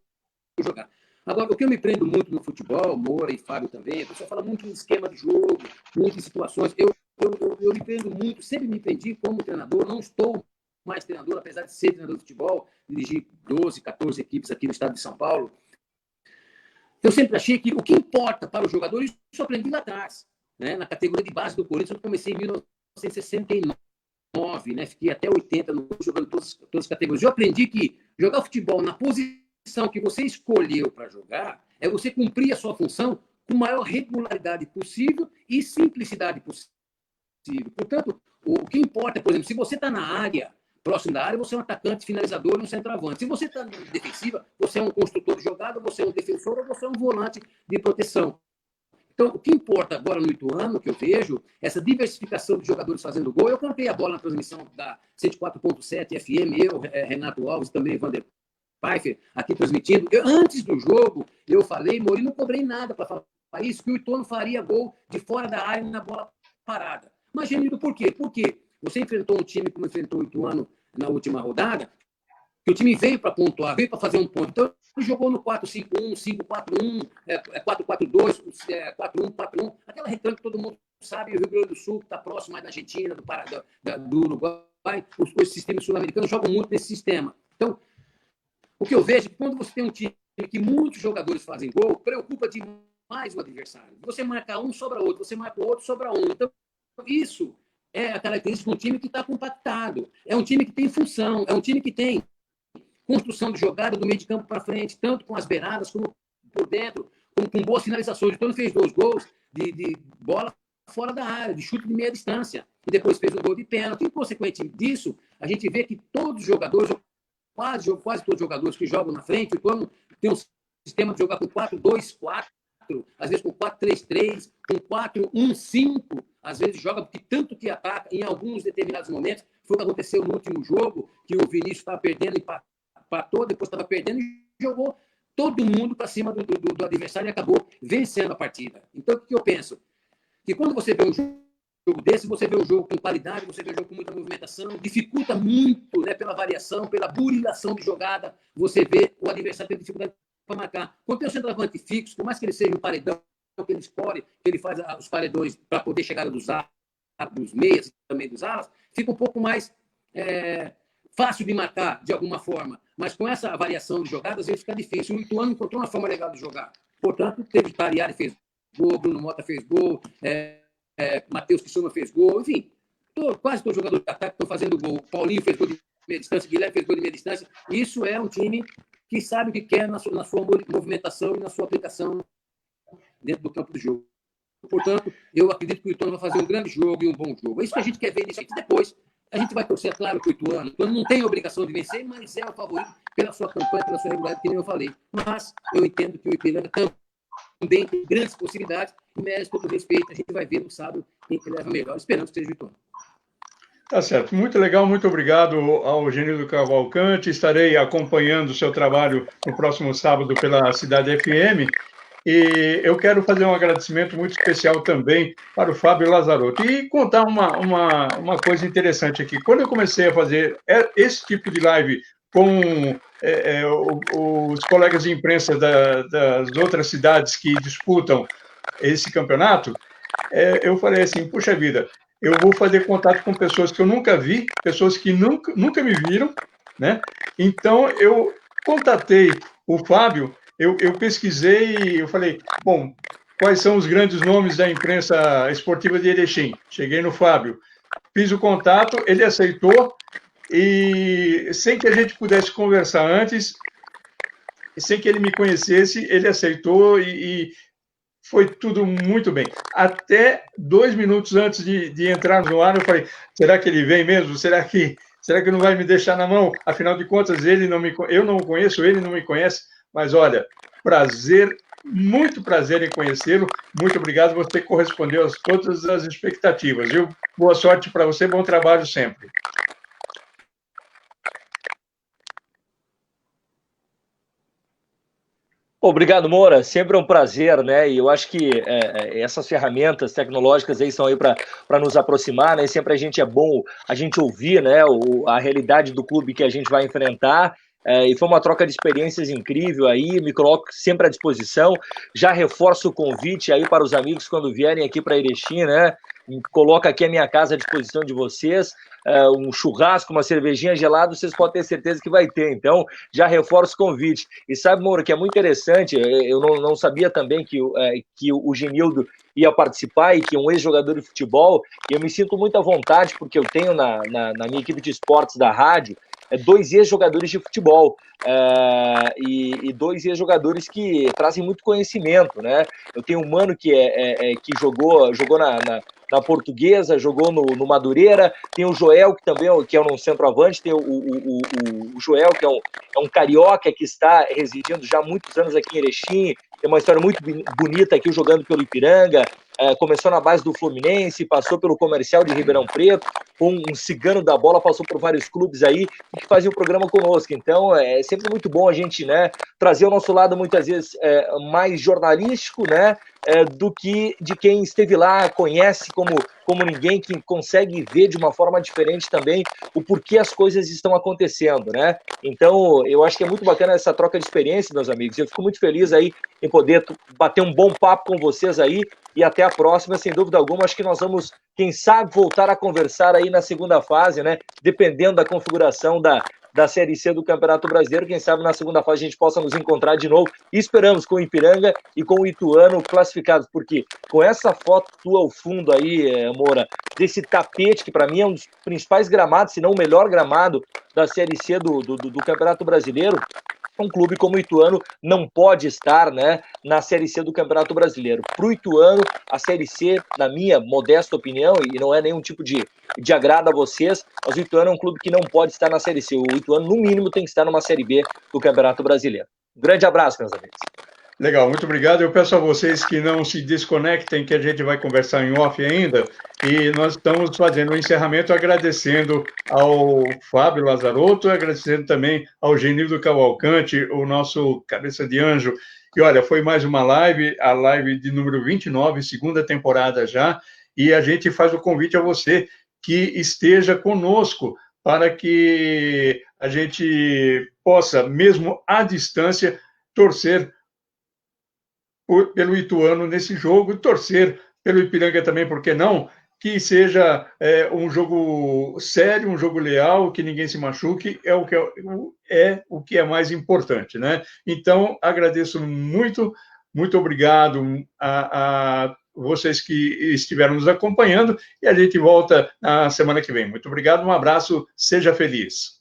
jogar. Agora, o que eu me prendo muito no futebol, Moura e Fábio também, a pessoa fala muito em esquema de jogo, muito em situações. Eu me prendo muito, sempre me prendi como treinador, não estou mais treinador, apesar de ser treinador de futebol, dirigi 12, 14 equipes aqui no estado de São Paulo. Eu sempre achei que o que importa para o jogador, isso eu aprendi lá atrás, né? Na categoria de base do Corinthians, eu comecei em 1969, né? Fiquei até 80 jogando todas as categorias. Eu aprendi que jogar futebol na posição que você escolheu para jogar é você cumprir a sua função com a maior regularidade possível e simplicidade possível. Portanto, o que importa, por exemplo, se você está na área, próximo da área, você é um atacante, finalizador e um centroavante. Se você está na defensiva, você é um construtor de jogada, você é um defensor ou você é um volante de proteção. Então, o que importa agora no Ituano, que eu vejo, essa diversificação de jogadores fazendo gol. Eu cantei a bola na transmissão da 104.7 FM, eu, Renato Alves, também Vander Pfeiffer, aqui transmitindo. Antes do jogo, eu falei, Mori, não cobrei nada para falar isso, que o Ituano faria gol de fora da área na bola parada. Mas, Genildo, por quê? Porque você enfrentou um time como enfrentou o Ituano na última rodada, que o time veio para pontuar, veio para fazer um ponto. Então, ele jogou no 4-5-1, 5-4-1, 4-4-2, 4-1-4-1, aquela retranca que todo mundo sabe, o Rio Grande do Sul, que está próximo mais da Argentina, do Uruguai, os sistemas sul-americanos jogam muito nesse sistema. Então, o que eu vejo é que quando você tem um time que muitos jogadores fazem gol, preocupa demais o adversário. Você marca um, sobra outro. Você marca outro, sobra um. Então, isso é a característica de um time que está compactado. É um time que tem função. É um time que tem construção de jogada do meio de campo para frente, tanto com as beiradas como por dentro, com boas finalizações. Então, ele fez 2 gols de bola fora da área, de chute de meia distância. E depois fez um gol de pênalti. Em consequência disso, a gente vê que todos os jogadores, quase todos os jogadores que jogam na frente, o Ituano tem um sistema de jogar com 4-2-4, às vezes com 4-3-3, com 4-1-5, às vezes joga porque tanto que ataca em alguns determinados momentos. Foi o que aconteceu no último jogo, que o Vinícius estava perdendo, empatou, depois estava perdendo e jogou todo mundo para cima do adversário e acabou vencendo a partida. Então, o que eu penso? Que quando você vê um jogo desse, você vê um jogo com qualidade, você vê um jogo com muita movimentação, dificulta muito, né, pela variação, pela burilação de jogada, você vê o adversário ter dificuldade para marcar. Quando tem um centroavante fixo, por mais que ele seja um paredão, que ele escolhe, que ele faz os paredões para poder chegar dos meias, também dos alas, fica um pouco mais fácil de marcar, de alguma forma. Mas com essa variação de jogadas, às vezes fica difícil. O Ituano encontrou uma forma legal de jogar. Portanto, teve Tariari fez gol, Bruno Mota fez gol, Matheus Kissuma fez gol, enfim, quase todos os jogadores de ataque estão fazendo gol. Paulinho fez gol de meia distância, Guilherme fez gol de meia distância. Isso é um time que sabe o que quer na sua movimentação e na sua aplicação dentro do campo do jogo. Portanto, eu acredito que o Ituano vai fazer um grande jogo e um bom jogo. É isso que a gente quer ver nisso aqui. Depois, a gente vai torcer, claro, que o Ituano não tem a obrigação de vencer, mas é o favorito pela sua campanha, pela sua regularidade, que nem eu falei. Mas eu entendo que o Ipiranga também tem grandes possibilidades e merece todo o respeito. A gente vai ver no sábado quem que leva melhor. Esperamos que seja o Ituano. Tá certo. Muito legal. Muito obrigado ao Genildo Cavalcante. Estarei acompanhando o seu trabalho no próximo sábado pela Cidade FM. E eu quero fazer um agradecimento muito especial também para o Fábio Lazarotto. E contar uma coisa interessante aqui. Quando eu comecei a fazer esse tipo de live com os colegas de imprensa das outras cidades que disputam esse campeonato, eu falei assim, puxa vida, eu vou fazer contato com pessoas que eu nunca vi, pessoas que nunca me viram, né? Então, eu contatei o Fábio, eu pesquisei, eu falei, bom, quais são os grandes nomes da imprensa esportiva de Erechim? Cheguei no Fábio, fiz o contato, ele aceitou, e sem que a gente pudesse conversar antes, sem que ele me conhecesse, ele aceitou e foi tudo muito bem. Até 2 minutos antes de entrar no ar, eu falei, será que ele vem mesmo? Será que não vai me deixar na mão? Afinal de contas, eu não o conheço, ele não me conhece, mas olha, prazer, muito prazer em conhecê-lo. Muito obrigado, você correspondeu a todas as expectativas, viu? Boa sorte para você, bom trabalho sempre. Obrigado, Moura. Sempre é um prazer, né? E eu acho que essas ferramentas tecnológicas aí são aí para nos aproximar, né? E sempre é bom a gente ouvir, né? A realidade do clube que a gente vai enfrentar. E foi uma troca de experiências incrível aí, me coloco sempre à disposição. Já reforço o convite aí para os amigos quando vierem aqui para Erechim, né? Coloca aqui a minha casa à disposição de vocês. Um churrasco, uma cervejinha gelada, vocês podem ter certeza que vai ter. Então, já reforço o convite. E sabe, Moura, que é muito interessante, eu não sabia também que o Genildo ia participar e que é um ex-jogador de futebol, e eu me sinto muito à vontade, porque eu tenho na minha equipe de esportes da rádio 2 ex-jogadores de futebol, e 2 ex-jogadores que trazem muito conhecimento, né? Eu tenho um mano que jogou na Portuguesa, jogou no Madureira, tem o Joel, que também que é um centroavante, tem o Joel, que é um carioca que está residindo já há muitos anos aqui em Erechim, tem uma história muito bonita aqui jogando pelo Ipiranga, começou na base do Fluminense, passou pelo Comercial de Ribeirão Preto, com um cigano da bola, passou por vários clubes aí que faziam o programa conosco. Então é sempre muito bom a gente, né, trazer o nosso lado muitas vezes mais jornalístico, né, do que de quem esteve lá, conhece como ninguém, que consegue ver de uma forma diferente também o porquê as coisas estão acontecendo, né? Então, eu acho que é muito bacana essa troca de experiência, meus amigos. Eu fico muito feliz aí em poder bater um bom papo com vocês aí, e até a próxima, sem dúvida alguma. Acho que nós vamos, quem sabe, voltar a conversar aí na segunda fase, né? Dependendo da configuração da Série C do Campeonato Brasileiro. Quem sabe na segunda fase a gente possa nos encontrar de novo. E esperamos com o Ipiranga e com o Ituano classificados, porque com essa foto tua ao fundo aí, Moura, desse tapete, que para mim é um dos principais gramados, se não o melhor gramado da Série C do Campeonato Brasileiro, um clube como o Ituano não pode estar, né, na Série C do Campeonato Brasileiro. Para o Ituano, a Série C, na minha modesta opinião, e não é nenhum tipo de agrado a vocês, mas o Ituano é um clube que não pode estar na Série C. O Ituano, no mínimo, tem que estar numa Série B do Campeonato Brasileiro. Um grande abraço, meus amigos. Legal, muito obrigado. Eu peço a vocês que não se desconectem, que a gente vai conversar em off ainda, e nós estamos fazendo o encerramento agradecendo ao Fábio Lazarotto, agradecendo também ao Genildo Cavalcante, o nosso cabeça de anjo. E olha, foi mais uma live, a live de número 29, segunda temporada já, e a gente faz o convite a você que esteja conosco para que a gente possa, mesmo à distância, torcer pelo Ituano nesse jogo, e torcer pelo Ipiranga também, por que não? Que seja um jogo sério, um jogo leal, que ninguém se machuque, é o que é mais importante, né? Então, agradeço muito, muito obrigado a vocês que estiveram nos acompanhando, e a gente volta na semana que vem. Muito obrigado, um abraço, seja feliz.